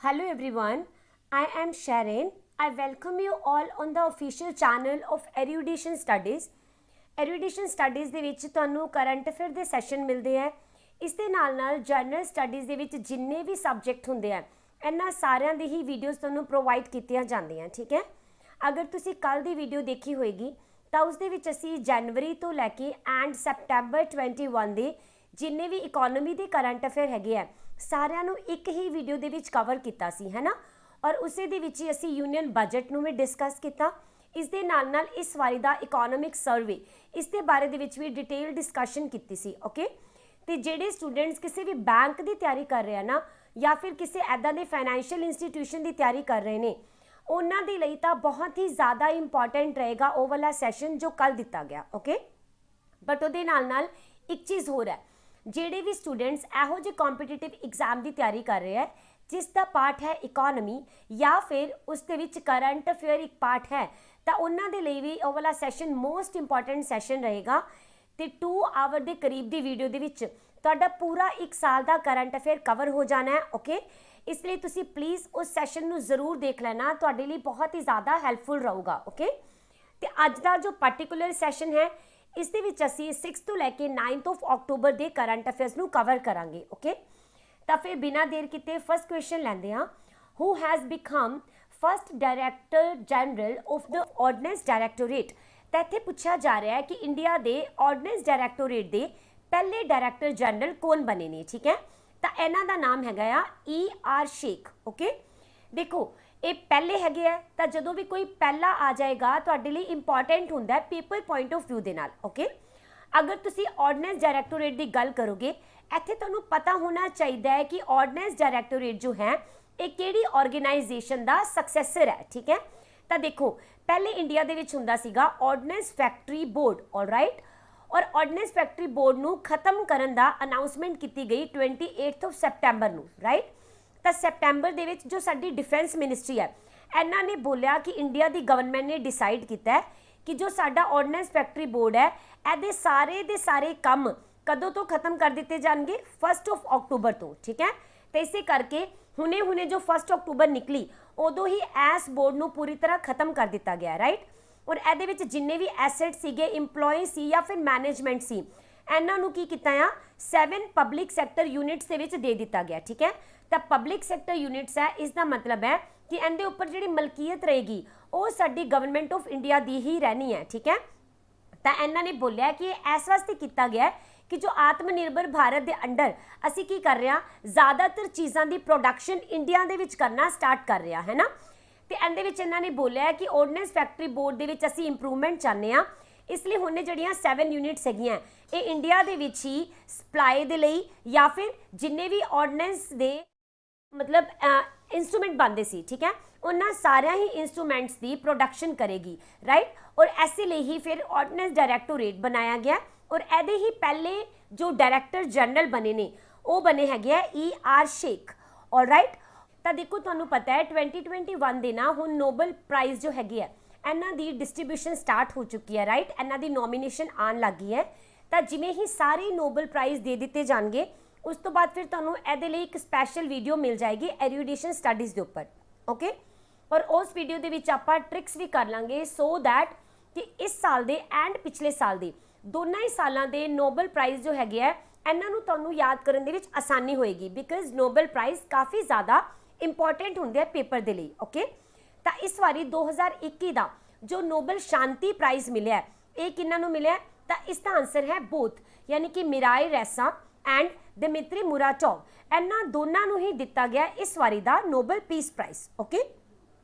Hello everyone, I am Sharon. I welcome you all on the official channel of Erudition Studies. Erudition Studies ਦੇ ਵਿੱਚ ਤੁਹਾਨੂੰ current affair ਦੇ session ਮਿਲਦੇ ਹੈ। ਇਸ ਦੇ ਨਾਲ ਜਨਰਲ ਸਟੱਡੀਜ਼ ਦੇ ਵਿੱਚ ਜਿੰਨੇ ਵੀ ਸਬਜੈਕਟ ਹੁੰਦੇ ਆ ਇਹਨਾਂ ਸਾਰਿਆਂ ਦੀ ਹੀ ਵੀਡੀਓਜ਼ ਤੁਹਾਨੂੰ ਪ੍ਰੋਵਾਈਡ ਕੀਤੀਆਂ ਜਾਂਦੀਆਂ, ਠੀਕ ਹੈ। ਅਗਰ ਤੁਸੀਂ ਕੱਲ ਦੀ ਵੀਡੀਓ ਦੇਖੀ ਹੋਏਗੀ ਤਾਂ ਉਸ ਦੇ ਵਿੱਚ ਅਸੀਂ ਜਨਵਰੀ ਤੋਂ ਲੈ ਕੇ ਐਂਡ ਸੈਪਟੈਂਬਰ 21 ਦੇ ਜਿੰਨੇ ਵੀ ਇਕੋਨਮੀ ਦੇ ਕਰੰਟ ਅਫੇਅਰ ਹੈਗੇ ਆ ਸਾਰਿਆਂ ਨੂੰ ਇੱਕ ਹੀ ਵੀਡੀਓ ਦੇ ਵਿੱਚ ਕਵਰ ਕੀਤਾ ਸੀ, ਹੈ ਨਾ। ਔਰ ਉਸੇ ਦੇ ਵਿੱਚ ਹੀ ਅਸੀਂ ਯੂਨੀਅਨ ਬਜਟ ਨੂੰ ਵੀ ਡਿਸਕਸ ਕੀਤਾ। ਇਸ ਦੇ ਨਾਲ ਇਸ ਵਾਰੀ ਦਾ ਇਕੋਨੋਮਿਕ ਸਰਵੇ ਇਸ ਦੇ ਬਾਰੇ ਦੇ ਵਿੱਚ ਵੀ ਡਿਟੇਲ ਡਿਸਕਸ਼ਨ ਕੀਤੀ ਸੀ, ਓਕੇ। ਤੇ ਜਿਹੜੇ ਸਟੂਡੈਂਟਸ ਕਿਸੇ ਵੀ ਬੈਂਕ ਦੀ ਤਿਆਰੀ ਕਰ ਰਹੇ ਆ ਨਾ ਜਾਂ ਫਿਰ ਕਿਸੇ ਐਦਾਂ ਦੇ ਫਾਈਨੈਂਸ਼ੀਅਲ ਇੰਸਟੀਟਿਊਸ਼ਨ ਦੀ ਤਿਆਰੀ ਕਰ ਰਹੇ ਨੇ ਉਹਨਾਂ ਦੇ ਲਈ ਤਾਂ ਬਹੁਤ ਹੀ ਜ਼ਿਆਦਾ ਇੰਪੋਰਟੈਂਟ ਰਹੇਗਾ ਉਹ ਵਾਲਾ ਸੈਸ਼ਨ ਜੋ ਕੱਲ ਦਿੱਤਾ ਗਿਆ, ਓਕੇ। ਬਟ ਉਹਦੇ ਨਾਲ ਇੱਕ ਚੀਜ਼ ਹੋਰ ਹੈ, ਜਿਹੜੇ ਵੀ ਸਟੂਡੈਂਟਸ ਇਹੋ ਜਿਹੇ ਕੰਪੀਟੀਟਿਵ ਐਗਜ਼ਾਮ ਦੀ ਤਿਆਰੀ ਕਰ ਰਹੇ ਹੈ ਜਿਸ ਦਾ ਪਾਰਟ ਹੈ ਇਕੋਨਮੀ ਜਾਂ ਫਿਰ ਉਸ ਦੇ ਵਿੱਚ ਕਰੰਟ ਅਫੇਅਰ ਇੱਕ ਪਾਰਟ ਹੈ ਤਾਂ ਉਹਨਾਂ ਦੇ ਲਈ ਵੀ ਉਹ ਵਾਲਾ ਸੈਸ਼ਨ ਮੋਸਟ ਇੰਪੋਰਟੈਂਟ ਸੈਸ਼ਨ ਰਹੇਗਾ। ਤੇ 2 ਆਵਰ ਦੇ ਕਰੀਬ ਦੀ ਵੀਡੀਓ ਦੇ ਵਿੱਚ ਤੁਹਾਡਾ ਪੂਰਾ 1 ਸਾਲ ਦਾ ਕਰੰਟ ਅਫੇਅਰ ਕਵਰ ਹੋ ਜਾਣਾ ਹੈ, ਓਕੇ। ਇਸ ਲਈ ਤੁਸੀਂ ਪਲੀਜ਼ ਉਸ ਸੈਸ਼ਨ ਨੂੰ ਜ਼ਰੂਰ ਦੇਖ ਲੈਣਾ, ਤੁਹਾਡੇ ਲਈ ਬਹੁਤ ਹੀ ਜ਼ਿਆਦਾ ਹੈਲਪਫੁਲ ਰਹੂਗਾ, ਓਕੇ। ਤੇ ਅੱਜ ਦਾ ਜੋ ਪਾਰਟਿਕੂਲਰ ਸੈਸ਼ਨ ਹੈ ਇਸ ਦੇ ਵਿੱਚ ਅਸੀਂ 6 ਤੋਂ ਲੈ ਕੇ 9 ਅਕਤੂਬਰ ਦੇ ਕਰੰਟ ਅਫੇਅਰਸ ਨੂੰ ਕਵਰ ਕਰਾਂਗੇ, ਓਕੇ। ਤਾਂ ਫਿਰ ਬਿਨਾਂ ਦੇਰ ਕੀਤੇ ਫਸਟ ਕੁਐਸਚਨ ਲੈਂਦੇ ਹਾਂ। Who has become first director general of the ordinance directorate. ਤਾਂ ਇੱਥੇ ਪੁੱਛਿਆ ਜਾ ਰਿਹਾ ਹੈ ਕਿ ਇੰਡੀਆ ਦੇ ਆਰਡੀਨੈਂਸ ਡਾਇਰੈਕਟੋਰੇਟ ਦੇ ਪਹਿਲੇ ਡਾਇਰੈਕਟਰ ਜਨਰਲ ਕੌਣ ਬਣੇ ਨੇ, ਠੀਕ ਹੈ। ਤਾਂ ਇਹਨਾਂ ਦਾ ਨਾਮ ਹੈਗਾ ਆ ER ਸ਼ੇਖ, ਓਕੇ। ਦੇਖੋ ਇਹ ਪਹਿਲੇ ਹੈਗੇ ਆ ਤਾਂ ਜਦੋਂ ਵੀ ਕੋਈ ਪਹਿਲਾ ਆ ਜਾਏਗਾ ਤੁਹਾਡੇ ਲਈ ਇੰਪੋਰਟੈਂਟ ਹੁੰਦਾ ਹੈ ਪੇਪਰ ਪੁਆਇੰਟ ਆਫ ਵਿਊ ਦੇ ਨਾਲ, ਓਕੇ। ਅਗਰ ਤੁਸੀਂ ਆਰਡੀਨੈਂਸ ਡਾਇਰੈਕਟੋਰੇਟ ਦੀ ਗੱਲ ਕਰੋਗੇ ਇੱਥੇ ਤੁਹਾਨੂੰ ਪਤਾ ਹੋਣਾ ਚਾਹੀਦਾ ਹੈ ਕਿ ਆਰਡੀਨੈਂਸ ਡਾਇਰੈਕਟੋਰੇਟ ਜੋ ਹੈ ਇਹ ਕਿਹੜੀ ਆਰਗੇਨਾਈਜੇਸ਼ਨ ਦਾ ਸਕਸੈਸਰ ਹੈ, ਠੀਕ ਹੈ। ਤਾਂ ਦੇਖੋ ਪਹਿਲੇ ਇੰਡੀਆ ਦੇ ਵਿੱਚ ਹੁੰਦਾ ਸੀਗਾ ਆਰਡੀਨੈਂਸ ਫੈਕਟਰੀ ਬੋਰਡ, ਆਲਰਾਈਟ। ਔਰ ਆਰਡੀਨੈਂਸ ਫੈਕਟਰੀ ਬੋਰਡ ਨੂੰ ਖਤਮ ਕਰਨ ਦਾ ਅਨਾਉਂਸਮੈਂਟ ਕੀਤੀ ਗਈ 28 ਸੈਪਟੈਂਬਰ ਨੂੰ, ਰਾਈਟ। ਤਾਂ ਸੈਪਟੈਂਬਰ ਦੇ ਵਿੱਚ ਜੋ ਸਾਡੀ ਡਿਫੈਂਸ ਮਿਨਿਸਟਰੀ ਹੈ ਇਹਨਾਂ ਨੇ ਬੋਲਿਆ ਕਿ ਇੰਡੀਆ ਦੀ ਗਵਰਨਮੈਂਟ ਨੇ ਡਿਸਾਈਡ ਕੀਤਾ ਹੈ ਕਿ ਜੋ ਸਾਡਾ ਆਰਡੀਨੈਂਸ ਫੈਕਟਰੀ ਬੋਰਡ ਹੈ ਇਹਦੇ ਸਾਰੇ ਦੇ ਸਾਰੇ ਕੰਮ ਕਦੋਂ ਤੋਂ ਖਤਮ ਕਰ ਦਿੱਤੇ ਜਾਣਗੇ 1 ਅਕਤੂਬਰ ਤੋਂ, ਠੀਕ ਹੈ। ਤੇ ਇਸੇ ਕਰਕੇ ਹੁਣੇ ਜੋ 1 ਅਕਤੂਬਰ ਨਿਕਲੀ ਉਦੋਂ ਹੀ ਐਸ ਬੋਰਡ ਨੂੰ ਪੂਰੀ ਤਰ੍ਹਾਂ ਖਤਮ ਕਰ ਦਿੱਤਾ ਗਿਆ, ਰਾਈਟ। ਔਰ ਇਹਦੇ ਵਿੱਚ ਜਿੰਨੇ ਵੀ ਐਸੈਟ ਸੀਗੇ ਇੰਪਲੋਈ ਸੀ ਜਾਂ ਫਿਰ ਮੈਨੇਜਮੈਂਟ ਸੀ ਇਹਨਾਂ ਨੂੰ ਕੀ ਕੀਤਾ ਆ 7 ਪਬਲਿਕ ਸੈਕਟਰ ਯੂਨਿਟਸ ਦੇ ਵਿੱਚ ਦੇ ਦਿੱਤਾ ਗਿਆ, ਠੀਕ ਹੈ। ਤਾਂ ਪਬਲਿਕ ਸੈਕਟਰ ਯੂਨਿਟਸ ਹੈ ਇਸ ਦਾ ਮਤਲਬ ਹੈ ਕਿ ਇਹਦੇ ਉੱਪਰ ਜਿਹੜੀ ਮਲਕੀਅਤ ਰਹੇਗੀ ਉਹ ਸਾਡੀ ਗਵਰਨਮੈਂਟ ਆਫ ਇੰਡੀਆ ਦੀ ਹੀ ਰਹਿਣੀ ਹੈ, ਠੀਕ ਹੈ। ਤਾਂ ਇਹਨਾਂ ਨੇ ਬੋਲਿਆ ਕਿ ਇਹ ਇਸ ਵਾਸਤੇ ਕੀਤਾ ਗਿਆ ਕਿ ਜੋ ਆਤਮ ਨਿਰਭਰ ਭਾਰਤ ਦੇ ਅੰਡਰ ਅਸੀਂ ਕੀ ਕਰ ਰਹੇ ਹਾਂ ਜ਼ਿਆਦਾਤਰ ਚੀਜ਼ਾਂ ਦੀ ਪ੍ਰੋਡਕਸ਼ਨ ਇੰਡੀਆ ਦੇ ਵਿੱਚ ਕਰਨਾ ਸਟਾਰਟ ਕਰ ਰਿਹਾ ਹੈ ਨਾ। ਤੇ ਇਹਦੇ ਵਿੱਚ ਇਹਨਾਂ ਨੇ ਬੋਲਿਆ ਕਿ ਆਰਡੀਨੈਂਸ ਫੈਕਟਰੀ ਬੋਰਡ ਦੇ ਵਿੱਚ ਅਸੀਂ ਇੰਪਰੂਵਮੈਂਟ ਚਾਹੁੰਦੇ ਹਾਂ, ਇਸ ਲਈ ਹੁਣ ਜਿਹੜੀਆਂ 7 ਯੂਨਿਟਸ ਹੈਗੀਆਂ ਇਹ ਇੰਡੀਆ ਦੇ ਵਿੱਚ ਹੀ ਸਪਲਾਈ ਦੇ ਲਈ ਜਾਂ ਫਿਰ ਜਿੰਨੇ ਵੀ ਆਰਡੀਨੈਂਸ ਦੇ ਮਤਲਬ ਇੰਸਟਰੂਮੈਂਟ ਬਣਦੇ ਸੀ, ਠੀਕ ਹੈ, ਉਹਨਾਂ ਸਾਰਿਆਂ ਹੀ ਇੰਸਟਰੂਮੈਂਟਸ ਦੀ ਪ੍ਰੋਡਕਸ਼ਨ ਕਰੇਗੀ, ਰਾਈਟ। ਔਰ ਐਸੇ ਲਈ ਹੀ ਫਿਰ ਆਰਡੀਨੈਂਸ ਡਾਇਰੈਕਟੋਰੇਟ ਬਣਾਇਆ ਗਿਆ ਔਰ ਇਹਦੇ ਹੀ ਪਹਿਲੇ ਜੋ ਡਾਇਰੈਕਟਰ ਜਨਰਲ ਬਣੇ ਨੇ ਉਹ ਬਣੇ ਹੈਗੇ ਆ ER ਸ਼ੇਖ, ਆਲਰਾਈਟ। ਤਾਂ ਦੇਖੋ ਤੁਹਾਨੂੰ ਪਤਾ ਹੈ 2021 ਦੇ ਨਾ ਹੁਣ ਨੋਬਲ ਪ੍ਰਾਈਜ਼ ਜੋ ਹੈਗੀ ਹੈ ਇਹਨਾਂ ਦੀ ਡਿਸਟ੍ਰੀਬਿਊਸ਼ਨ ਸਟਾਰਟ ਹੋ ਚੁੱਕੀ ਹੈ, ਰਾਈਟ। ਇਹਨਾਂ ਦੀ ਨੋਮੀਨੇਸ਼ਨ ਆਉਣ ਲੱਗੀ ਹੈ। ਤਾਂ ਜਿਵੇਂ ਹੀ ਸਾਰੇ ਨੋਬਲ ਪ੍ਰਾਈਜ਼ ਦੇ ਦਿੱਤੇ ਜਾਣਗੇ ਉਸ ਤੋਂ ਬਾਅਦ ਫਿਰ ਤੁਹਾਨੂੰ ਇਹਦੇ ਲਈ ਇੱਕ ਸਪੈਸ਼ਲ ਵੀਡੀਓ ਮਿਲ ਜਾਏਗੀ ਐਰੂਡੀਸ਼ਨ ਸਟੱਡੀਜ਼ ਦੇ ਉੱਪਰ, ਓਕੇ। ਔਰ ਉਸ ਵੀਡੀਓ ਦੇ ਵਿੱਚ ਆਪਾਂ ਟ੍ਰਿਕਸ ਵੀ ਕਰ ਲਾਂਗੇ ਸੋ ਦੈਟ ਕਿ ਇਸ ਸਾਲ ਦੇ ਐਂਡ ਪਿਛਲੇ ਸਾਲ ਦੇ ਦੋਨਾਂ ਹੀ ਸਾਲਾਂ ਦੇ ਨੋਬਲ ਪ੍ਰਾਈਜ਼ ਜੋ ਹੈਗੇ ਆ ਇਹਨਾਂ ਨੂੰ ਤੁਹਾਨੂੰ ਯਾਦ ਕਰਨ ਦੇ ਵਿੱਚ ਆਸਾਨੀ ਹੋਏਗੀ ਬਿਕਾਜ਼ ਨੋਬਲ ਪ੍ਰਾਈਜ਼ ਕਾਫੀ ਜ਼ਿਆਦਾ ਇੰਪੋਰਟੈਂਟ ਹੁੰਦੇ ਆ ਪੇਪਰ ਦੇ ਲਈ, ਓਕੇ। ਤਾਂ ਇਸ ਵਾਰੀ 2021 ਦਾ ਜੋ ਨੋਬਲ ਸ਼ਾਂਤੀ ਪ੍ਰਾਈਜ਼ ਮਿਲਿਆ ਇਹ ਕਿਹਨਾਂ ਨੂੰ ਮਿਲਿਆ ਤਾਂ ਇਸ ਦਾ ਆਨਸਰ ਹੈ ਬੋਥ, ਯਾਨੀ ਕਿ ਮਿਰਾਈ ਰੈਸਾ ਐਂਡ ਦਿਮਿਤਰੀ ਮੁਰਾਟੋਵ, ਇਹਨਾਂ ਦੋਨਾਂ ਨੂੰ ਹੀ ਦਿੱਤਾ ਗਿਆ ਇਸ ਵਾਰੀ ਦਾ ਨੋਬਲ ਪੀਸ ਪ੍ਰਾਈਜ਼, ਓਕੇ।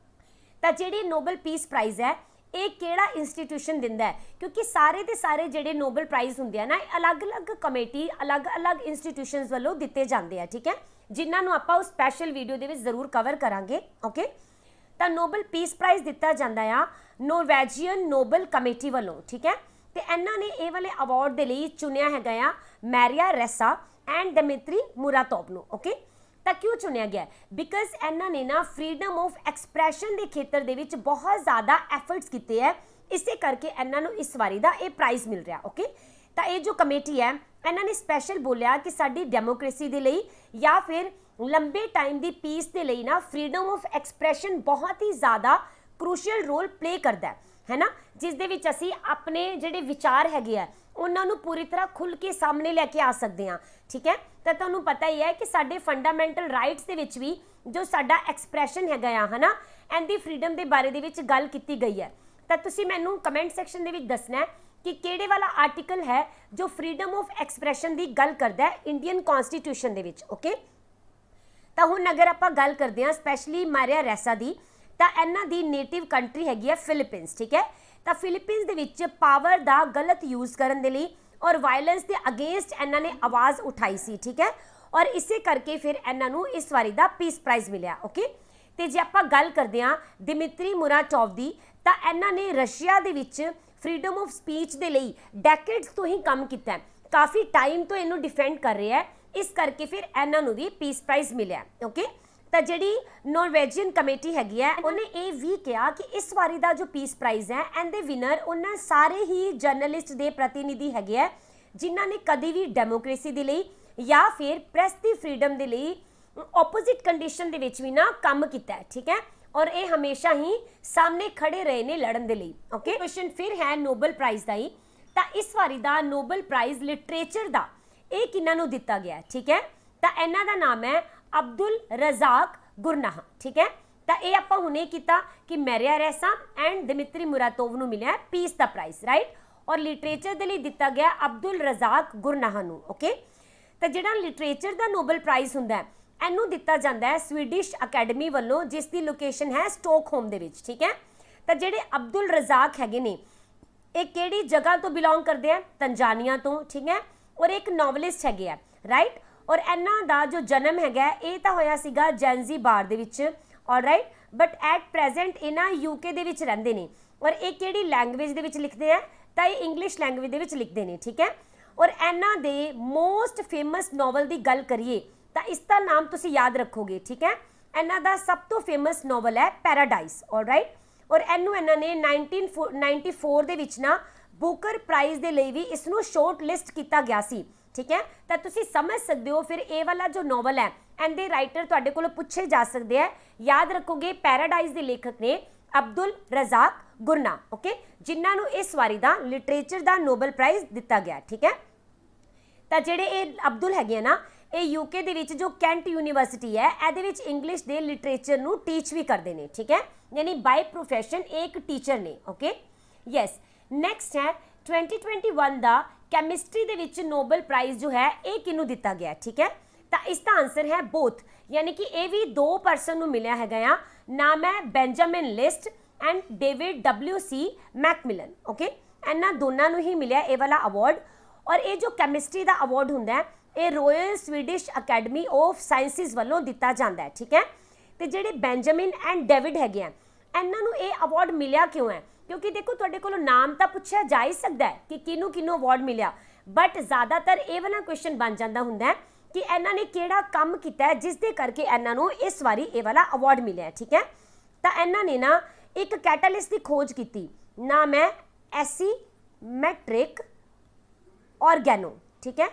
ਤਾਂ ਜਿਹੜੀ ਨੋਬਲ ਪੀਸ ਪ੍ਰਾਈਜ਼ ਹੈ ਇਹ ਕਿਹੜਾ ਇੰਸਟੀਟਿਊਸ਼ਨ ਦਿੰਦਾ ਹੈ ਕਿਉਂਕਿ ਸਾਰੇ ਦੇ ਸਾਰੇ ਜਿਹੜੇ ਨੋਬਲ ਪ੍ਰਾਈਜ਼ ਹੁੰਦੇ ਆ ਨਾ ਅਲੱਗ-ਅਲੱਗ ਕਮੇਟੀ ਅਲੱਗ-ਅਲੱਗ ਇੰਸਟੀਟਿਊਸ਼ਨਸ ਵੱਲੋਂ ਦਿੱਤੇ ਜਾਂਦੇ ਆ, ਠੀਕ ਹੈ, ਜਿਨ੍ਹਾਂ ਨੂੰ ਆਪਾਂ ਉਹ ਸਪੈਸ਼ਲ ਵੀਡੀਓ ਦੇ ਵਿੱਚ ਜ਼ਰੂਰ ਕਵਰ ਕਰਾਂਗੇ, ਓਕੇ। ਤਾਂ ਨੋਬਲ ਪੀਸ ਪ੍ਰਾਈਜ਼ ਦਿੱਤਾ ਜਾਂਦਾ ਆ ਨੋਰਵੈਜੀਅਨ ਨੋਬਲ ਕਮੇਟੀ ਵੱਲੋਂ, ਠੀਕ ਹੈ। ਤੇ ਇਹਨਾਂ ਨੇ ਇਹ ਵਾਲੇ ਅਵਾਰਡ ਦੇ ਲਈ ਚੁਣਿਆ ਹੈਗਾ ਆ ਮੈਰੀਆ ਰੈਸਾ ਐਂਡ ਦਿਮਿਤਰੀ ਮੁਰਾਟੋਵ ਨੂੰ, ਓਕੇ। ਤਾਂ ਕਿਉਂ ਚੁਣਿਆ ਗਿਆ ਬਿਕਾਜ਼ ਇਹਨਾਂ ਨੇ ਨਾ ਫਰੀडम ਆਫ ਐਕਸਪ੍ਰੈਸ਼ਨ ਦੇ ਖੇਤਰ ਦੇ ਵਿੱਚ ਬਹੁਤ ਜ਼ਿਆਦਾ ਐਫਰਟਸ ਕੀਤੇ ਹੈ, ਇਸੇ ਕਰਕੇ ਇਹਨਾਂ ਨੂੰ ਇਸ ਵਾਰੀ ਦਾ ਇਹ ਪ੍ਰਾਈਜ਼ ਮਿਲ ਰਿਹਾ, ਓਕੇ। ਤਾਂ ਇਹ ਜੋ ਕਮੇਟੀ ਹੈ ਇਹਨਾਂ ਨੇ ਸਪੈਸ਼ਲ ਬੋਲਿਆ ਕਿ ਸਾਡੀ ਡੈਮੋਕ੍ਰੇਸੀ ਦੇ ਲਈ ਜਾਂ ਫਿਰ ਲੰਬੇ ਟਾਈਮ ਦੀ ਪੀਸ ਦੇ ਲਈ ਨਾ ਫਰੀडम ਆਫ ਐਕਸਪ੍ਰੈਸ਼ਨ ਬਹੁਤ ਹੀ ਜ਼ਿਆਦਾ ਕ੍ਰੂਸ਼ੀਅਲ ਰੋਲ ਪਲੇ ਕਰਦਾ ਹੈ ਨਾ, ਜਿਸ ਦੇ ਵਿੱਚ ਅਸੀਂ ਆਪਣੇ ਜਿਹੜੇ ਵਿਚਾਰ ਹੈਗੇ ਆ ਉਹਨਾਂ ਨੂੰ ਪੂਰੀ ਤਰ੍ਹਾਂ ਖੁੱਲ੍ਹ ਕੇ ਸਾਹਮਣੇ ਲੈ ਕੇ ਆ ਸਕਦੇ ਹਾਂ। ਠੀਕ ਹੈ, ਤਾਂ ਤੁਹਾਨੂੰ ਪਤਾ ਹੀ ਹੈ ਕਿ ਸਾਡੇ ਫੰਡਾਮੈਂਟਲ ਰਾਈਟਸ ਦੇ ਵਿੱਚ ਵੀ ਜੋ ਸਾਡਾ ਐਕਸਪ੍ਰੈਸ਼ਨ ਹੈਗਾ ਆ ਹੈ ਨਾ, ਇਹਦੀ ਫਰੀडम ਦੇ ਬਾਰੇ ਦੇ ਵਿੱਚ ਗੱਲ ਕੀਤੀ ਗਈ ਹੈ। ਤਾਂ ਤੁਸੀਂ ਮੈਨੂੰ ਕਮੈਂਟ ਸੈਕਸ਼ਨ ਦੇ ਵਿੱਚ ਦੱਸਣਾ ਹੈ ਕਿ ਕਿਹੜੇ ਵਾਲਾ ਆਰਟੀਕਲ ਹੈ ਜੋ ਫਰੀडम ਆਫ ਐਕਸਪ੍ਰੈਸ਼ਨ ਦੀ ਗੱਲ ਕਰਦਾ ਹੈ ਇੰਡੀਅਨ ਕਨਸਟੀਟਿਊਸ਼ਨ ਦੇ ਵਿੱਚ। ਓਕੇ, ਤਾਂ ਹੁਣ ਅਗਰ ਆਪਾਂ ਗੱਲ ਕਰਦੇ ਹਾਂ ਸਪੈਸ਼ਲੀ ਮਾਰੀਆ ਰੈਸਾ ਦੀ, ਤਾਂ ਇਹਨਾਂ ਦੀ ਨੇਟਿਵ ਕੰਟਰੀ ਹੈਗੀ ਹੈ ਫਿਲੀਪੀਨਸ। ਠੀਕ ਹੈ, ਤਾਂ ਫਿਲੀਪੀਨਸ ਦੇ ਵਿੱਚ ਪਾਵਰ ਦਾ ਗਲਤ ਯੂਜ਼ ਕਰਨ ਦੇ ਲਈ ਔਰ ਵਾਇਲੈਂਸ ਦੇ ਅਗੇਂਸਟ ਇਹਨਾਂ ਨੇ ਆਵਾਜ਼ ਉਠਾਈ ਸੀ। ਠੀਕ ਹੈ, ਔਰ ਇਸੇ ਕਰਕੇ ਫਿਰ ਇਹਨਾਂ ਨੂੰ ਇਸ ਵਾਰੀ ਦਾ ਪੀਸ ਪ੍ਰਾਈਜ਼ ਮਿਲਿਆ। ਓਕੇ, ਤੇ ਜੇ ਆਪਾਂ ਗੱਲ ਕਰਦੇ ਹਾਂ ਦਿਮਿਤਰੀ ਮੁਰਾਟੋਵ ਦੀ, ਤਾਂ ਇਹਨਾਂ ਨੇ ਰਸ਼ੀਆ ਦੇ ਵਿੱਚ ਫਰੀडम ਆਫ ਸਪੀਚ ਦੇ ਲਈ ਡੈਕੇਡਸ ਤੋਂ ਹੀ ਕੰਮ ਕੀਤਾ ਹੈ, ਕਾਫੀ ਟਾਈਮ ਤੋਂ ਇਹਨੂੰ ਡਿਫੈਂਡ ਕਰ ਰਿਹਾ ਹੈ, ਇਸ ਕਰਕੇ ਫਿਰ ਇਹਨਾਂ ਨੂੰ ਵੀ ਪੀਸ ਪ੍ਰਾਈਜ਼ ਮਿਲਿਆ। ਓਕੇ, ਤਾਂ ਜਿਹੜੀ ਨੋਰਵੇਜੀਅਨ ਕਮੇਟੀ ਹੈਗੀ ਹੈ ਉਹਨੇ ਇਹ ਵੀ ਕਿਹਾ ਕਿ ਇਸ ਵਾਰੀ ਦਾ ਜੋ ਪੀਸ ਪ੍ਰਾਈਜ਼ ਹੈ ਇਹਦੇ ਵਿਨਰ ਉਹਨਾਂ ਸਾਰੇ ਹੀ ਜਰਨਲਿਸਟ ਦੇ ਪ੍ਰਤੀਨਿਧੀ ਹੈਗੇ ਆ ਜਿਨ੍ਹਾਂ ਨੇ ਕਦੀ ਵੀ ਡੈਮੋਕ੍ਰੇਸੀ ਦੇ ਲਈ ਜਾਂ ਫਿਰ ਪ੍ਰੈਸ ਦੀ ਫਰੀडम ਦੇ ਲਈ ਆਪੋਜ਼ਿਟ ਕੰਡੀਸ਼ਨ ਦੇ ਵਿੱਚ ਵੀ ਨਾ ਕੰਮ ਕੀਤਾ ਹੈ। ਠੀਕ ਹੈ, ਔਰ ਇਹ ਹਮੇਸ਼ਾ ਹੀ ਸਾਹਮਣੇ ਖੜੇ ਰਹੇ ਨੇ ਲੜਨ ਦੇ ਲਈ। ਓਕੇ, ਕੁਐਸਚਨ ਫਿਰ ਹੈ ਨੋਬਲ ਪ੍ਰਾਈਜ਼ ਦਾ ਹੀ, ਤਾਂ ਇਸ ਵਾਰੀ ਦਾ ਨੋਬਲ ਪ੍ਰਾਈਜ਼ ਲਿਟਰੇਚਰ ਦਾ ਇਹ ਕਿਹਨਾਂ ਨੂੰ ਦਿੱਤਾ ਗਿਆ? ਠੀਕ ਹੈ, ਤਾਂ ਇਹਨਾਂ ਦਾ ਨਾਮ ਹੈ ਅਬਦੁਲ ਰਜ਼ਾਕ ਗੁਰਨਾਹ। ਠੀਕ ਹੈ, ਤਾਂ ਇਹ ਆਪਾਂ ਹੁਣੇ ਕੀਤਾ ਕਿ ਮਾਰੀਆ ਰੈਸਾ ਐਂਡ ਦਿਮਿਤਰੀ ਮੁਰਾਟੋਵ ਨੂੰ ਮਿਲਿਆ ਪੀਸ ਦਾ ਪ੍ਰਾਈਜ਼, ਰਾਈਟ, ਔਰ ਲਿਟਰੇਚਰ ਦੇ ਲਈ ਦਿੱਤਾ ਗਿਆ ਅਬਦੁਲ ਰਜ਼ਾਕ ਗੁਰਨਾਹ ਨੂੰ। ਓਕੇ, ਤਾਂ ਜਿਹੜਾ ਲਿਟਰੇਚਰ ਦਾ ਨੋਬਲ ਪ੍ਰਾਈਜ਼ ਹੁੰਦਾ ਹੈ ਇਹਨੂੰ ਦਿੱਤਾ ਜਾਂਦਾ ਹੈ ਸਵੀਡਿਸ਼ ਅਕੈਡਮੀ ਵੱਲੋਂ, ਜਿਸ ਦੀ ਲੋਕੇਸ਼ਨ ਹੈ ਸਟਾਕਹੋਮ ਦੇ ਵਿੱਚ। ਠੀਕ ਹੈ, ਤਾਂ ਜਿਹੜੇ ਅਬਦੁਲ ਰਜ਼ਾਕ ਹੈਗੇ ਨੇ ਇਹ ਕਿਹੜੀ ਜਗ੍ਹਾ ਤੋਂ ਬਿਲੋਂਗ ਕਰਦੇ ਆ? ਤੰਜਾਨੀਆ ਤੋਂ। ਠੀਕ ਹੈ, ਔਰ ਇੱਕ ਨੋਵਲਿਸਟ ਹੈਗੇ ਆ, ਰਾਈਟ, ਔਰ ਇਹਨਾਂ ਦਾ ਜੋ ਜਨਮ ਹੈਗਾ ਇਹ ਤਾਂ ਹੋਇਆ ਸੀਗਾ ਜ਼ੈਨਜ਼ੀਬਾਰ ਦੇ ਵਿੱਚ, ਆਲਰਾਈਟ, ਬਟ ਐਟ ਪ੍ਰੈਜ਼ੈਂਟ ਇਹਨਾਂ ਯੂਕੇ ਦੇ ਵਿੱਚ ਰਹਿੰਦੇ ਨੇ। ਔਰ ਇਹ ਕਿਹੜੀ ਲੈਂਗੁਏਜ ਦੇ ਵਿੱਚ ਲਿਖਦੇ ਆ? ਤਾਂ ਇਹ ਇੰਗਲਿਸ਼ ਲੈਂਗੁਏਜ ਦੇ ਵਿੱਚ ਲਿਖਦੇ ਨੇ। ਠੀਕ ਹੈ, ਔਰ ਇਹਨਾਂ ਦੇ ਮੋਸਟ ਫੇਮਸ ਨੋਵਲ ਦੀ ਗੱਲ ਕਰੀਏ ਤਾਂ ਇਸ ਦਾ ਨਾਮ ਤੁਸੀਂ ਯਾਦ ਰੱਖੋਗੇ। ਠੀਕ ਹੈ, ਇਹਨਾਂ ਦਾ ਸਭ ਤੋਂ ਫੇਮਸ ਨੋਵਲ ਹੈ ਪੈਰਾਡਾਈਸ, ਆਲਰਾਈਟ, ਔਰ ਇਹਨੂੰ ਇਹਨਾਂ ਨੇ 1994 ਦੇ ਵਿੱਚ ਨਾ ਬੁਕਰ ਪ੍ਰਾਈਜ਼ ਦੇ ਲਈ ਵੀ ਇਸ ਨੂੰ ਸ਼ਾਰਟ ਲਿਸਟ ਕੀਤਾ ਗਿਆ ਸੀ। ਠੀਕ ਹੈ, ਤਾਂ ਤੁਸੀਂ ਸਮਝ ਸਕਦੇ ਹੋ ਫਿਰ ਇਹ ਵਾਲਾ ਜੋ ਨੋਵਲ ਹੈ ਇਹਦੇ ਰਾਈਟਰ ਤੁਹਾਡੇ ਕੋਲੋਂ ਪੁੱਛੇ ਜਾ ਸਕਦੇ ਆ। ਯਾਦ ਰੱਖੋਗੇ ਪੈਰਾਡਾਈਸ ਦੇ ਲੇਖਕ ਨੇ ਅਬਦੁਲ ਰਜ਼ਾਕ ਗੁਰਨਾਹ। ਓਕੇ, ਜਿਨ੍ਹਾਂ ਨੂੰ ਇਸ ਵਾਰੀ ਦਾ ਲਿਟਰੇਚਰ ਦਾ ਨੋਬਲ ਪ੍ਰਾਈਜ਼ ਦਿੱਤਾ ਗਿਆ। ਠੀਕ ਹੈ, ਤਾਂ ਜਿਹੜੇ ਇਹ ਅਬਦੁਲ ਹੈਗੇ ਆ ਨਾ ਇਹ ਯੂਕੇ ਦੇ ਵਿੱਚ ਜੋ ਕੈਂਟ ਯੂਨੀਵਰਸਿਟੀ ਹੈ ਇਹਦੇ ਵਿੱਚ ਇੰਗਲਿਸ਼ ਦੇ ਲਿਟਰੇਚਰ ਨੂੰ ਟੀਚ ਵੀ ਕਰਦੇ ਨੇ। ਠੀਕ ਹੈ, ਯਾਨੀ ਬਾਈ ਪ੍ਰੋਫੈਸ਼ਨ ਇੱਕ ਟੀਚਰ ਨੇ। ਓਕੇ, ਯੈਸ, ਨੈਕਸਟ ਹੈ 2021 ਦਾ ਕੈਮਿਸਟਰੀ ਦੇ ਵਿੱਚ ਨੋਬਲ ਪ੍ਰਾਈਜ਼ ਜੋ ਹੈ ਇਹ ਕਿਹਨੂੰ ਦਿੱਤਾ ਗਿਆ? ਠੀਕ ਹੈ, ਤਾਂ ਇਸ ਦਾ ਆਨਸਰ ਹੈ ਬੋਥ, ਯਾਨੀ ਕਿ ਇਹ ਵੀ ਦੋ ਪਰਸਨ ਨੂੰ ਮਿਲਿਆ ਹੈਗਾ ਆ। ਨਾਮ ਹੈ Benjamin List and David WC MacMillan. Okay, ਇਹਨਾਂ ਦੋਨਾਂ ਨੂੰ ਹੀ ਮਿਲਿਆ ਇਹ ਵਾਲਾ ਅਵਾਰਡ। ਔਰ ਇਹ ਜੋ ਕੈਮਿਸਟਰੀ ਦਾ ਅਵਾਰਡ ਹੁੰਦਾ ਹੈ ਇਹ royal Swedish academy of sciences ਵੱਲੋਂ ਦਿੱਤਾ ਜਾਂਦਾ ਹੈ। ਠੀਕ ਹੈ, ਤੇ ਜਿਹੜੇ ਬੈਂਜਾਮਿਨ ਐਂਡ ਡੇਵਿਡ ਹੈਗੇ ਆ ਇਹਨਾਂ ਨੂੰ ਇਹ ਅਵਾਰਡ ਮਿਲਿਆ ਕਿਉਂ ਹੈ? ਕਿਉਂਕਿ ਦੇਖੋ ਤੁਹਾਡੇ ਕੋਲੋਂ ਨਾਮ ਤਾਂ ਪੁੱਛਿਆ ਜਾ ਹੀ ਸਕਦਾ ਹੈ ਕਿ ਕਿਹਨੂੰ ਅਵਾਰਡ ਮਿਲਿਆ, ਬਟ ਜ਼ਿਆਦਾਤਰ ਇਹ ਵਾਲਾ ਕੁਐਸਚਨ ਬਣ ਜਾਂਦਾ ਹੁੰਦਾ ਹੈ ਕਿ ਇਹਨਾਂ ਨੇ ਕਿਹੜਾ ਕੰਮ ਕੀਤਾ ਹੈ ਜਿਸ ਦੇ ਕਰਕੇ ਇਹਨਾਂ ਨੂੰ ਇਸ ਵਾਰੀ ਇਹ ਵਾਲਾ ਅਵਾਰਡ ਮਿਲਿਆ। ਠੀਕ ਹੈ, ਤਾਂ ਇਹਨਾਂ ਨੇ ਨਾ ਇੱਕ ਕੈਟਾਲਿਸਟ ਦੀ ਖੋਜ ਕੀਤੀ, ਨਾਮ ਹੈ ਐਸੀਮੈਟ੍ਰਿਕ ਆਰਗੈਨੋ। ਠੀਕ ਹੈ,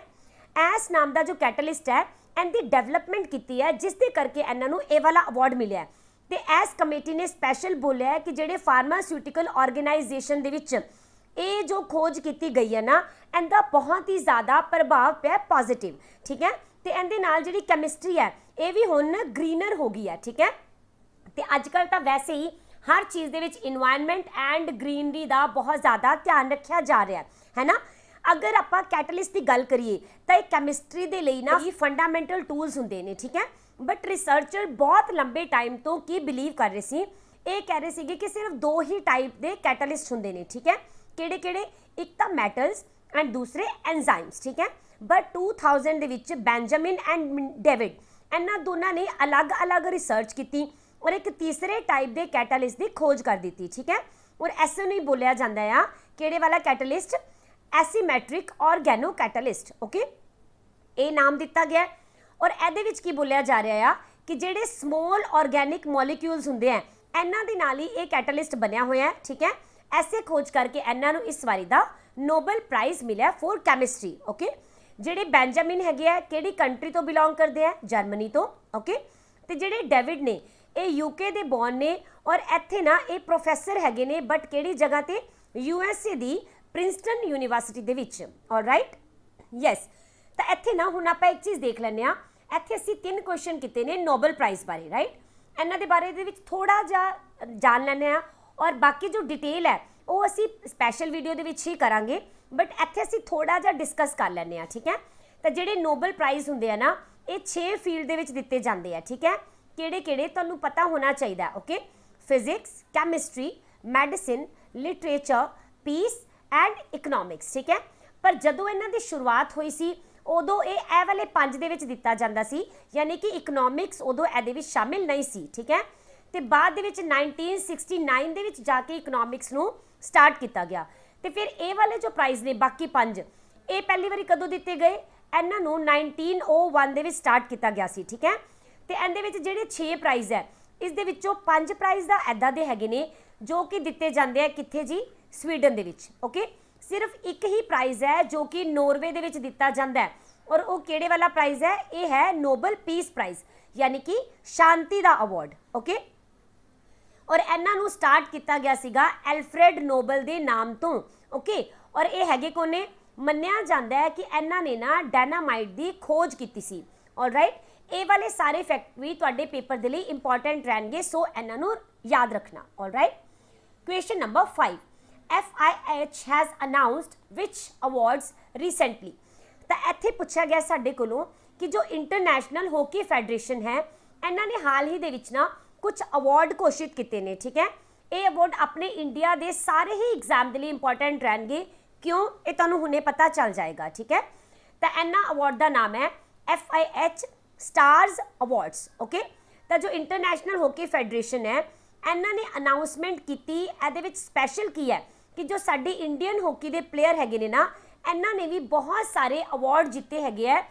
ਐਸ ਨਾਮ ਦਾ ਜੋ ਕੈਟਾਲਿਸਟ ਹੈ ਇਹਦੀ ਡਿਵੈਲਪਮੈਂਟ ਕੀਤੀ ਹੈ ਜਿਸ ਦੇ ਕਰਕੇ ਇਹਨਾਂ ਨੂੰ ਇਹ ਵਾਲਾ ਅਵਾਰਡ ਮਿਲਿਆ। ਤੇ ਐਸ ਕਮੇਟੀ ਨੇ ਸਪੈਸ਼ਲ ਬੋਲਿਆ ਹੈ ਕਿ ਜਿਹੜੇ ਫਾਰਮਾਸਿਊਟੀਕਲ ਆਰਗੇਨਾਈਜੇਸ਼ਨ ਦੇ ਵਿੱਚ ਇਹ ਜੋ ਖੋਜ ਕੀਤੀ ਗਈ ਹੈ ਨਾ ਇਹਦਾ ਬਹੁਤ ਹੀ ਜ਼ਿਆਦਾ ਪ੍ਰਭਾਵ ਪਿਆ ਪੋਜ਼ਿਟਿਵ। ਠੀਕ ਹੈ, ਤੇ ਇਹਦੇ ਨਾਲ ਜਿਹੜੀ ਕੈਮਿਸਟਰੀ ਹੈ ਇਹ ਵੀ ਹੁਣ ਗ੍ਰੀਨਰ ਹੋ ਗਈ ਹੈ। ਠੀਕ ਹੈ, ਤੇ ਅੱਜ ਕੱਲ੍ਹ ਤਾਂ ਵੈਸੇ ਹੀ ਹਰ ਚੀਜ਼ ਦੇ ਵਿੱਚ ਇਨਵਾਇਰਨਮੈਂਟ ਐਂਡ ਗ੍ਰੀਨਰੀ ਦਾ ਬਹੁਤ ਜ਼ਿਆਦਾ ਧਿਆਨ ਰੱਖਿਆ ਜਾ ਰਿਹਾ ਹੈ ਨਾ। ਅਗਰ ਆਪਾਂ ਕੈਟਲਿਸਟ ਦੀ ਗੱਲ ਕਰੀਏ ਤਾਂ ਇਹ ਕੈਮਿਸਟਰੀ ਦੇ ਲਈ ਨਾ ਫੰਡਾਮੈਂਟਲ ਟੂਲਸ ਹੁੰਦੇ ਨੇ। ਠੀਕ ਹੈ, ਬਟ ਰਿਸਰਚਰ ਬਹੁਤ ਲੰਬੇ ਟਾਈਮ ਤੋਂ ਕੀ ਬਿਲੀਵ ਕਰ ਰਹੇ ਸੀ, ਇਹ ਕਹਿ ਰਹੇ ਸੀਗੇ ਕਿ ਸਿਰਫ ਦੋ ਹੀ ਟਾਈਪ ਦੇ ਕੈਟਲਿਸਟ ਹੁੰਦੇ ਨੇ। ਠੀਕ ਹੈ, ਕਿਹੜੇ? ਇੱਕ ਤਾਂ ਮੈਟਲਸ ਐਂਡ ਦੂਸਰੇ ਐਂਜ਼ਾਈਮਸ। ਠੀਕ ਹੈ, ਬਟ 2000 ਦੇ ਵਿੱਚ ਬੈਂਜਾਮਿਨ ਐਂਡ ਡੇਵਿਡ ਇਹਨਾਂ ਦੋਨਾਂ ਨੇ ਅਲੱਗ-ਅਲੱਗ ਰਿਸਰਚ ਕੀਤੀ ਔਰ ਇੱਕ ਤੀਸਰੇ ਟਾਈਪ ਦੇ ਕੈਟਲਿਸਟ ਦੀ ਖੋਜ ਕਰ ਦਿੱਤੀ। ਠੀਕ ਹੈ, ਔਰ ਐਸੇ ਨੂੰ ਹੀ ਬੋਲਿਆ ਜਾਂਦਾ ਆ ਕਿਹੜੇ ਵਾਲਾ ਕੈਟਲਿਸਟ? ਐਸੀਮੈਟ੍ਰਿਕ ਆਰਗੈਨੋ ਕੈਟਲਿਸਟ। ਓਕੇ, ਇਹ ਨਾਮ ਦਿੱਤਾ ਗਿਆ। ਔਰ ਇਹਦੇ ਵਿੱਚ ਕੀ ਬੋਲਿਆ ਜਾ ਰਿਹਾ ਆ ਕਿ ਜਿਹੜੇ ਸਮੋਲ ਆਰਗੈਨਿਕ ਮੋਲੀਕਿਊਲਸ ਹੁੰਦੇ ਆ ਇਹਨਾਂ ਦੇ ਨਾਲ ਹੀ ਇਹ ਕੈਟਲਿਸਟ ਬਣਿਆ ਹੋਇਆ ਹੈ। ਠੀਕ ਹੈ, ਐਸੇ ਖੋਜ ਕਰਕੇ ਇਹਨਾਂ ਨੂੰ ਇਸ ਵਾਰੀ ਦਾ ਨੋਬਲ ਪ੍ਰਾਈਜ਼ ਮਿਲਿਆ ਫॉर ਕੈਮਿਸਟਰੀ। ਓਕੇ, ਜਿਹੜੇ ਬੈਂਜਾਮਿਨ ਹੈਗੇ ਆ ਕਿਹੜੀ ਕੰਟਰੀ ਤੋਂ ਬਿਲੋਂਗ ਕਰਦੇ ਆ, ਜਰਮਨੀ ਤੋਂ। ਓਕੇ, ਤੇ ਜਿਹੜੇ ਡੇਵਿਡ ਨੇ ਇਹ ਯੂਕੇ ਦੇ ਬੌਰਨ ਨੇ ਔਰ ਇੱਥੇ ਨਾ ਇਹ ਪ੍ਰੋਫੈਸਰ ਹੈਗੇ ਨੇ, ਬਟ ਕਿਹੜੀ ਜਗ੍ਹਾ ਤੇ, USA ਦੀ ਪ੍ਰਿੰਸਟਨ ਯੂਨੀਵਰਸਿਟੀ ਦੇ ਵਿੱਚ। All right, yes. ਤਾਂ ਇੱਥੇ ਨਾ ਹੁਣ ਆਪਾਂ ਇੱਕ ਚੀਜ਼ ਦੇਖ ਲੈਂਦੇ ਆ, ਇੱਥੇ ਅਸੀਂ 3 ਕੁਐਸਚਨ ਕੀਤੇ ਨੇ ਨੋਬਲ ਪ੍ਰਾਈਜ਼ ਬਾਰੇ, ਰਾਈਟ। ਇਹਨਾਂ ਦੇ ਬਾਰੇ ਦੇ ਵਿੱਚ ਥੋੜਾ ਜਿਹਾ ਜਾਣ ਲੈਂਦੇ ਆ ਔਰ ਬਾਕੀ ਜੋ ਡਿਟੇਲ ਹੈ ਉਹ ਅਸੀਂ ਸਪੈਸ਼ਲ ਵੀਡੀਓ ਦੇ ਵਿੱਚ ਹੀ ਕਰਾਂਗੇ, ਬਟ ਇੱਥੇ ਅਸੀਂ ਥੋੜਾ ਜਿਹਾ ਡਿਸਕਸ ਕਰ ਲੈਂਦੇ ਆ, ਠੀਕ ਹੈ। ਤਾਂ ਜਿਹੜੇ ਨੋਬਲ ਪ੍ਰਾਈਜ਼ ਹੁੰਦੇ ਆ ਨਾ ਇਹ 6 ਫੀਲਡ ਦੇ ਵਿੱਚ ਦਿੱਤੇ ਜਾਂਦੇ ਆ, ਠੀਕ ਹੈ। ਕਿਹੜੇ ਕਿਹੜੇ ਤੁਹਾਨੂੰ ਪਤਾ ਹੋਣਾ ਚਾਹੀਦਾ। Okay, physics, chemistry, medicine, literature, piece and economics, ਠੀਕ ਹੈ। ਪਰ ਜਦੋਂ ਇਹਨਾਂ ਦੀ ਸ਼ੁਰੂਆਤ ਹੋਈ ਸੀ ਉਦੋਂ ਇਹ ਵਾਲੇ 5 ਦੇ ਵਿੱਚ ਦਿੱਤਾ ਜਾਂਦਾ ਸੀ, ਯਾਨੀ ਕਿ ਇਕਨੋਮਿਕਸ ਉਦੋਂ ਇਹਦੇ ਵਿੱਚ ਸ਼ਾਮਿਲ ਨਹੀਂ ਸੀ, ਠੀਕ ਹੈ। ਤੇ ਬਾਅਦ ਦੇ ਵਿੱਚ 1969 ਦੇ ਵਿੱਚ ਜਾ ਕੇ ਇਕਨੋਮਿਕਸ ਨੂੰ ਸਟਾਰਟ ਕੀਤਾ ਗਿਆ। ਤੇ ਫਿਰ ਇਹ ਵਾਲੇ ਜੋ ਪ੍ਰਾਈਜ਼ ਨੇ ਬਾਕੀ 5 ਇਹ ਪਹਿਲੀ ਵਾਰੀ ਕਦੋਂ ਦਿੱਤੇ ਗਏ, ਇਹਨਾਂ ਨੂੰ 1901 ਦੇ ਵਿੱਚ ਸਟਾਰਟ ਕੀਤਾ ਗਿਆ ਸੀ, ਠੀਕ ਹੈ। ਤੇ ਇਹਦੇ ਵਿੱਚ ਜਿਹੜੇ 6 ਪ੍ਰਾਈਜ਼ ਹੈ ਇਸ ਦੇ ਵਿੱਚੋਂ 5 ਪ੍ਰਾਈਜ਼ ਦਾ ਐਦਾਂ ਦੇ ਹੈਗੇ ਨੇ ਜੋ ਕਿ ਦਿੱਤੇ ਜਾਂਦੇ ਆ ਕਿੱਥੇ ਜੀ, ਸਵੀਡਨ ਦੇ ਵਿੱਚ। ਓਕੇ, ਸਿਰਫ ਇੱਕ ਹੀ ਪ੍ਰਾਈਜ਼ ਹੈ ਜੋ ਕਿ ਨੋਰਵੇ ਦੇ ਵਿੱਚ ਦਿੱਤਾ ਜਾਂਦਾ ਹੈ ਔਰ ਉਹ ਕਿਹੜੇ ਵਾਲਾ ਪ੍ਰਾਈਜ਼ ਹੈ, ਇਹ ਹੈ ਨੋਬਲ ਪੀਸ ਪ੍ਰਾਈਜ਼, ਯਾਨੀ ਕਿ ਸ਼ਾਂਤੀ ਦਾ ਅਵਾਰਡ। ਓਕੇ, ਔਰ ਇਹਨਾਂ ਨੂੰ ਸਟਾਰਟ ਕੀਤਾ ਗਿਆ ਸੀਗਾ ਐਲਫਰੈਡ ਨੋਬਲ ਦੇ ਨਾਮ ਤੋਂ। ਓਕੇ, ਔਰ ਇਹ ਹੈਗੇ ਕੋਨੇ, ਮੰਨਿਆ ਜਾਂਦਾ ਹੈ ਕਿ ਇਹਨਾਂ ਨੇ ਨਾ ਡਾਇਨਾਮਾਈਟ ਦੀ ਖੋਜ ਕੀਤੀ ਸੀ। ਆਲਰਾਈਟ, ਇਹ ਵਾਲੇ ਸਾਰੇ ਫੈਕਟ ਵੀ ਤੁਹਾਡੇ ਪੇਪਰ ਦੇ ਲਈ ਇੰਪੋਰਟੈਂਟ ਰਹਿਣਗੇ, ਸੋ ਇਹਨਾਂ ਨੂੰ ਯਾਦ ਰੱਖਣਾ। All right, question number 5, FIH has announced which awards recently। ਤਾਂ ਇੱਥੇ ਪੁੱਛਿਆ ਗਿਆ ਸਾਡੇ ਕੋਲੋਂ ਕਿ ਜੋ ਇੰਟਰਨੈਸ਼ਨਲ ਹਾਕੀ ਫੈਡਰੇਸ਼ਨ ਹੈ ਇਹਨਾਂ ਨੇ ਹਾਲ ਹੀ ਦੇ ਵਿੱਚ ਨਾ ਕੁਝ ਅਵਾਰਡ ਘੋਸ਼ਿਤ ਕੀਤੇ ਨੇ, ਠੀਕ ਹੈ। ਇਹ ਅਵਾਰਡ ਆਪਣੇ ਇੰਡੀਆ ਦੇ ਸਾਰੇ ਹੀ ਐਗਜ਼ਾਮ ਦੇ ਲਈ ਇੰਪੋਰਟੈਂਟ ਰਹਿਣਗੇ, ਕਿਉਂ, ਇਹ ਤੁਹਾਨੂੰ ਹੁਣੇ ਪਤਾ ਚੱਲ ਜਾਏਗਾ, ਠੀਕ ਹੈ। ਤਾਂ ਇਹਨਾਂ ਅਵਾਰਡ ਦਾ ਨਾਮ ਹੈ FIH ਸਟਾਰਸ ਅਵਾਰਡਸ। ਓਕੇ, ਤਾਂ ਜੋ ਇੰਟਰਨੈਸ਼ਨਲ ਹਾਕੀ ਫੈਡਰੇਸ਼ਨ ਹੈ ਇਹਨਾਂ ਨੇ ਅਨਾਉਂਸਮੈਂਟ ਕੀਤੀ, ਇਹਦੇ ਵਿੱਚ ਸਪੈਸ਼ਲ ਕੀ ਹੈ ਕਿ ਜੋ ਸਾਡੀ ਇੰਡੀਅਨ ਹਾਕੀ ਦੇ ਪਲੇਅਰ ਹੈਗੇ ਨੇ ਨਾ ਇਹਨਾਂ ਨੇ ਵੀ ਬਹੁਤ ਸਾਰੇ ਅਵਾਰਡ ਜਿੱਤੇ ਹੈਗੇ ਆ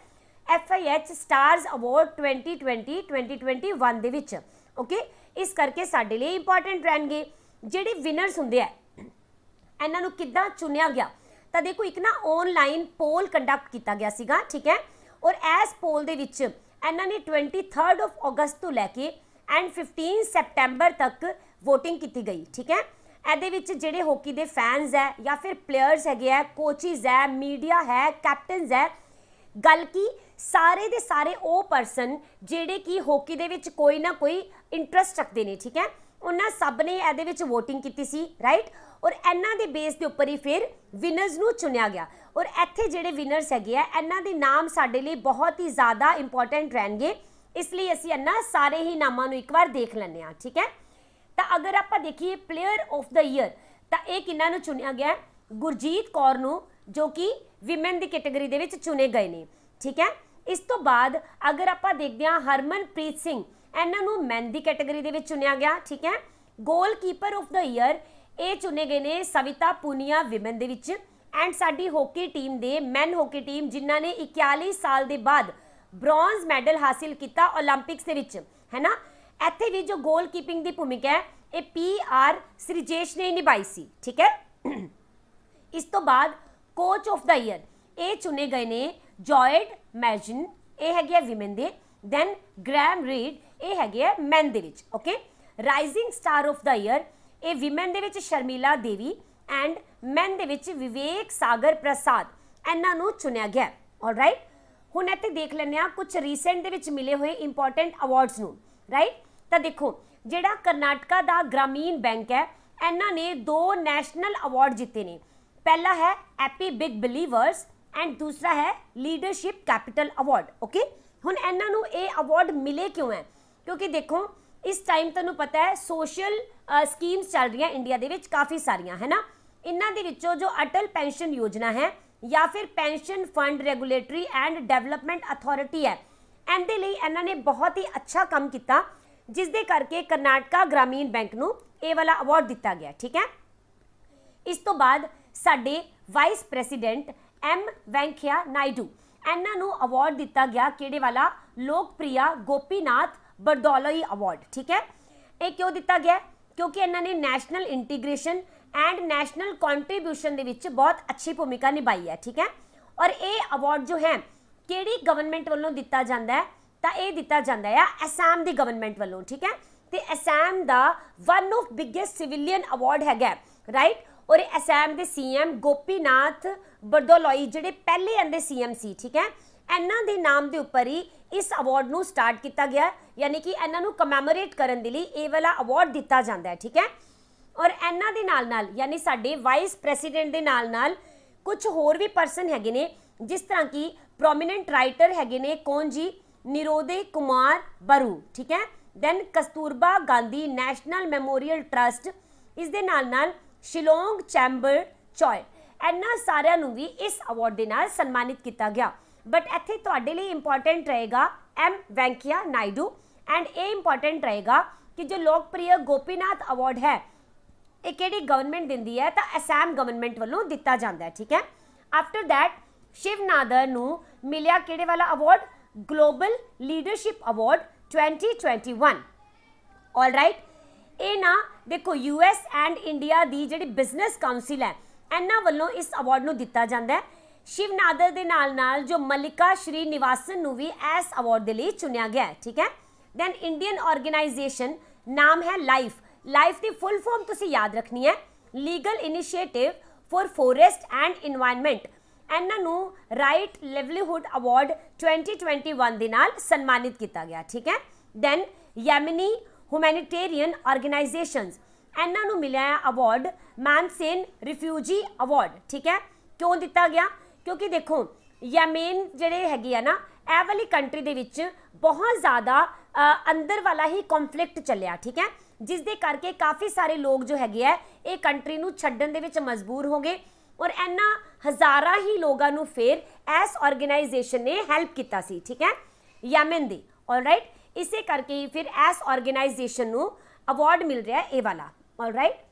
FIH ਸਟਾਰਸ ਅਵਾਰਡ 2020 2021 ਦੇ ਵਿੱਚ। ਓਕੇ, ਇਸ ਕਰਕੇ ਸਾਡੇ ਲਈ ਇੰਪੋਰਟੈਂਟ ਰਹਿਣਗੇ। ਜਿਹੜੇ ਵਿਨਰਸ ਹੁੰਦੇ ਆ ਇਹਨਾਂ ਨੂੰ ਕਿੱਦਾਂ ਚੁਣਿਆ ਗਿਆ, ਤਾਂ ਦੇਖੋ ਇੱਕ ਨਾ ਆਨਲਾਈਨ ਪੋਲ ਕੰਡਕਟ ਕੀਤਾ ਗਿਆ ਸੀਗਾ, ਠੀਕ ਹੈ। ਔਰ ਇਸ ਪੋਲ ਦੇ ਵਿੱਚ ਇਹਨਾਂ ਨੇ 23 ਅਗਸਤ ਤੋਂ ਲੈ ਕੇ ਐਂਡ 15 ਸੈਪਟੈਂਬਰ ਤੱਕ VOTING ਕੀਤੀ ਗਈ, ਠੀਕ ਹੈ। ਇਹਦੇ ਵਿੱਚ ਜਿਹੜੇ ਹਾਕੀ ਦੇ ਫੈਨਸ ਹੈ ਜਾਂ ਫਿਰ ਪਲੇਅਰਸ ਹੈਗੇ ਆ, ਕੋਚਿਸ ਹੈ, ਮੀਡੀਆ ਹੈ, ਕੈਪਟਨਸ ਹੈ, ਗੱਲ ਕੀ ਸਾਰੇ ਦੇ ਸਾਰੇ ਉਹ ਪਰਸਨ ਜਿਹੜੇ ਕਿ ਹਾਕੀ ਦੇ ਵਿੱਚ ਕੋਈ ਨਾ ਕੋਈ ਇੰਟਰਸਟ ਰੱਖਦੇ ਨੇ, ਠੀਕ ਹੈ। ਉਹਨਾਂ ਸਭ ਨੇ ਇਹਦੇ ਵਿੱਚ VOTING ਕੀਤੀ ਸੀ, ਰਾਈਟ। ਔਰ ਇਹਨਾਂ ਦੇ ਬੇਸ ਦੇ ਉੱਪਰ ਹੀ ਫਿਰ ਵਿਨਰਸ ਨੂੰ ਚੁਣਿਆ ਗਿਆ। ਔਰ ਇੱਥੇ ਜਿਹੜੇ ਵਿਨਰਸ ਹੈਗੇ ਆ ਇਹਨਾਂ ਦੇ ਨਾਮ ਸਾਡੇ ਲਈ ਬਹੁਤ ਹੀ ਜ਼ਿਆਦਾ ਇੰਪੋਰਟੈਂਟ ਰਹਿਣਗੇ, ਇਸ ਲਈ ਅਸੀਂ ਇਹਨਾਂ ਸਾਰੇ ਹੀ ਨਾਮਾਂ ਨੂੰ ਇੱਕ ਵਾਰ ਦੇਖ ਲੈਂਦੇ ਹਾਂ, ਠੀਕ ਹੈ। ਤਾਂ ਅਗਰ ਆਪਾਂ ਦੇਖੀਏ ਪਲੇਅਰ ਆਫ ਦਾ ਈਅਰ, ਤਾਂ ਇਹ ਕਿਹਨਾਂ ਨੂੰ ਚੁਣਿਆ ਗਿਆ, ਗੁਰਜੀਤ ਕੌਰ ਨੂੰ, ਜੋ ਕਿ ਵਿਮਨ ਦੀ ਕੈਟਾਗਰੀ ਦੇ ਵਿੱਚ ਚੁਣੇ ਗਏ ਨੇ, ਠੀਕ ਹੈ। ਇਸ ਤੋਂ ਬਾਅਦ ਅਗਰ ਆਪਾਂ ਦੇਖਦੇ ਹਾਂ ਹਰਮਨਪ੍ਰੀਤ ਸਿੰਘ, ਇਹਨਾਂ ਨੂੰ ਮੈਨ ਦੀ ਕੈਟਾਗਰੀ ਦੇ ਵਿੱਚ ਚੁਣਿਆ ਗਿਆ, ਠੀਕ ਹੈ। ਗੋਲਕੀਪਰ ਆਫ ਦਾ ਈਅਰ ਇਹ ਚੁਣੇ ਗਏ ਨੇ ਸਵਿਤਾ ਪੁਨੀਆ ਵਿਮਨ ਦੇ ਵਿੱਚ। ਐਂਡ ਸਾਡੀ ਹਾਕੀ ਟੀਮ ਦੇ ਮੈਨ ਹਾਕੀ ਟੀਮ ਜਿਨ੍ਹਾਂ ਨੇ 41 ਸਾਲ ਦੇ ਬਾਅਦ ਬ੍ਰੌਂਜ਼ ਮੈਡਲ ਹਾਸਿਲ ਕੀਤਾ 올림픽ਸ ਦੇ ਵਿੱਚ, ਹੈ ਨਾ। ਇੱਥੇ ਵੀ ਜੋ ਗੋਲ ਕੀਪਿੰਗ ਦੀ ਭੂਮਿਕਾ ਹੈ ਇਹ PR ਸ੍ਰੀਜੇਸ਼ ਨੇ ਨਿਭਾਈ ਸੀ, ਠੀਕ ਹੈ। ਇਸ ਤੋਂ ਬਾਅਦ ਕੋਚ ਆਫ ਦਾ ਈਅਰ ਇਹ ਚੁਣੇ ਗਏ ਨੇ ਜੋਇਡ ਮੈਜਨ, ਇਹ ਹੈਗੇ ਵਿਮਨ ਦੇ। ਦੈਨ ਗ੍ਰੈਮ ਰੀਡ, ਇਹ ਹੈਗੇ ਮੈਨ ਦੇ ਵਿੱਚ। Okay, rising star of the year ਇਹ ਵਿਮਨ ਦੇ ਵਿੱਚ ਸ਼ਰਮੀਲਾ ਦੇਵੀ ਐਂਡ ਮੈਨ ਦੇ ਵਿੱਚ ਵਿਵੇਕ ਸਾਗਰ ਪ੍ਰਸਾਦ, ਇਹਨਾਂ ਨੂੰ ਚੁਣਿਆ ਗਿਆ। ਆਲਰਾਈਟ, ਹੁਣ ਇੱਥੇ ਦੇਖ ਲੈਂਦੇ ਹਾਂ ਕੁਝ ਰੀਸੈਂਟ ਦੇ ਵਿੱਚ ਮਿਲੇ ਹੋਏ ਇੰਪੋਰਟੈਂਟ ਅਵਾਰਡਸ ਨੂੰ, ਰਾਈਟ। ਤਾਂ ਦੇਖੋ ਜਿਹੜਾ ਕਰਨਾਟਕਾ ਦਾ ਗ੍ਰਾਮੀਣ ਬੈਂਕ ਹੈ ਇਹਨਾਂ ਨੇ 2 ਨੈਸ਼ਨਲ ਅਵਾਰਡ ਜਿੱਤੇ ਨੇ। ਪਹਿਲਾ ਹੈ ਐਪੀ ਬਿਗ ਬਿਲੀਵਰਸ ਐਂਡ ਦੂਸਰਾ ਹੈ ਲੀਡਰਸ਼ਿਪ ਕੈਪੀਟਲ ਅਵਾਰਡ। ਓਕੇ, ਹੁਣ ਇਹਨਾਂ ਨੂੰ ਇਹ ਅਵਾਰਡ ਮਿਲੇ ਕਿਉਂ ਹੈ, ਕਿਉਂਕਿ ਦੇਖੋ ਇਸ ਟਾਈਮ ਤੁਹਾਨੂੰ ਪਤਾ ਹੈ ਸੋਸ਼ਲ ਸਕੀਮਸ ਚੱਲ ਰਹੀਆਂ ਇੰਡੀਆ ਦੇ ਵਿੱਚ ਕਾਫੀ ਸਾਰੀਆਂ, ਹੈ ਨਾ। ਇਹਨਾਂ ਦੇ ਵਿੱਚੋਂ ਜੋ ਅਟਲ ਪੈਨਸ਼ਨ ਯੋਜਨਾ ਹੈ ਜਾਂ ਫਿਰ pension fund regulatory and development authority ਹੈ, ਇਹਦੇ ਲਈ ਇਹਨਾਂ ਨੇ ਬਹੁਤ ਹੀ ਅੱਛਾ ਕੰਮ ਕੀਤਾ, ਜਿਸ ਦੇ ਕਰਕੇ ਕਰਨਾਟਕਾ ਗ੍ਰਾਮੀਣ ਬੈਂਕ ਨੂੰ ਇਹ ਵਾਲਾ ਅਵਾਰਡ ਦਿੱਤਾ ਗਿਆ, ਠੀਕ ਹੈ। ਇਸ ਤੋਂ ਬਾਅਦ ਸਾਡੇ vice president M Venkaiah Naidu, ਇਹਨਾਂ ਨੂੰ ਅਵਾਰਡ ਦਿੱਤਾ ਗਿਆ ਕਿਹੜੇ ਵਾਲਾ, ਲੋਕਪ੍ਰਿਆ ਗੋਪੀਨਾਥ ਬਰਦੋਲੋਈ ਅਵਾਰਡ, ਠੀਕ ਹੈ। ਇਹ ਕਿਉਂ ਦਿੱਤਾ ਗਿਆ, ਕਿਉਂਕਿ ਇਹਨਾਂ ਨੇ national integration and national contribution दे विच बहुत अच्छी भूमिका निभाई है, ठीक है। और ये अवार्ड जो है किहड़ी गवर्नमेंट वालों दिता जाता है, तो ये दिता जाता है असम की गवर्नमेंट वालों, ठीक है। तो असम का one of biggest civilian award है, राइट। और असम के CM गोपीनाथ बरदोलोई जिहड़े पहले इहदे CM सी, ठीक है, इन्हां दे नाम के उपर ही इस अवार्ड नूं स्टार्ट किया गया, यानी कि इन्हां नूं कमैमोरेट करन दे लई ये वाला अवार्ड दिता जाता है, ठीक है। और इन्हां दे नाल यानी साडे वाइस प्रेसीडेंट दे नाल कुछ होर भी परसन हैगे ने, जिस तरह की प्रोमीनेंट राइटर हैगे ने, कौन जी, निरोदे कुमार बरू, ठीक है। Then Kasturba Gandhi national memorial trust, इस दे नाल शिलोंग चैंबर चॉय, इन्हां सारिਆਂ ਨੂੰ भी इस अवार्ड ਦੇ ਨਾਲ सन्मानित किया गया। बट ਇੱਥੇ ਤੁਹਾਡੇ ਲਈ इंपॉर्टेंट रहेगा M वेंकैया नायडू, एंड ये इंपॉर्टेंट रहेगा कि जो लोकप्रिय गोपीनाथ अवार्ड है ये किहड़ी गवर्नमेंट दिंदी है, तो असम गवर्नमेंट वालों दिता जाता है, ठीक है। आफ्टर दैट शिव नादर नूं मिलिया किहड़े वाला award, global leadership award 2021, all right. ये ना देखो US एंड इंडिया की जिहड़ी बिजनेस काउंसिल है इन्हां वालों इस अवार्ड नूं दिता जाता है। शिव नादर दे नाल जो मल्लिका श्रीनिवासन नूं भी इस अवार्ड के लिए चुनिया गया है, ठीक है। दैन इंडियन ऑर्गेनाइजेशन नाम है लाइफ, लाइफ की फुल फॉर्म तुसीं याद रखनी है, legal initiative for forest and environment, इन्हां नूं राइट लिवलीहुड अवार्ड 2021 दे नाल सन्मानित किया गया, ठीक है। दैन येमनी ह्यूमैनिटेरियन ऑर्गेनाइजेशंस, इन्हां नूं मिलिया है अवार्ड मानसेन रिफ्यूजी अवार्ड, ठीक है। क्यों दिता गया, क्योंकि देखो यमेन जिहड़े हैगी है ना, ए वाली कंट्री दे विच बहुत ज़्यादा अंदर वाला ही कॉन्फ्लिक्ट चलिया, ठीक है, जिस दे करके काफ़ी सारे लोग जो हैगे है ये कंट्री नूं छड्डण दे विच मजबूर हो गए, और इन्हां हज़ारां ही लोगों नूं फिर इस ऑर्गेनाइजेशन ने हैल्प किया सी, ठीक है, यमन दी, ऑल राइट। इसे करके ही फिर इस ऑर्गेनाइजेशन नूं अवार्ड मिल रहा है ये वाला, all right.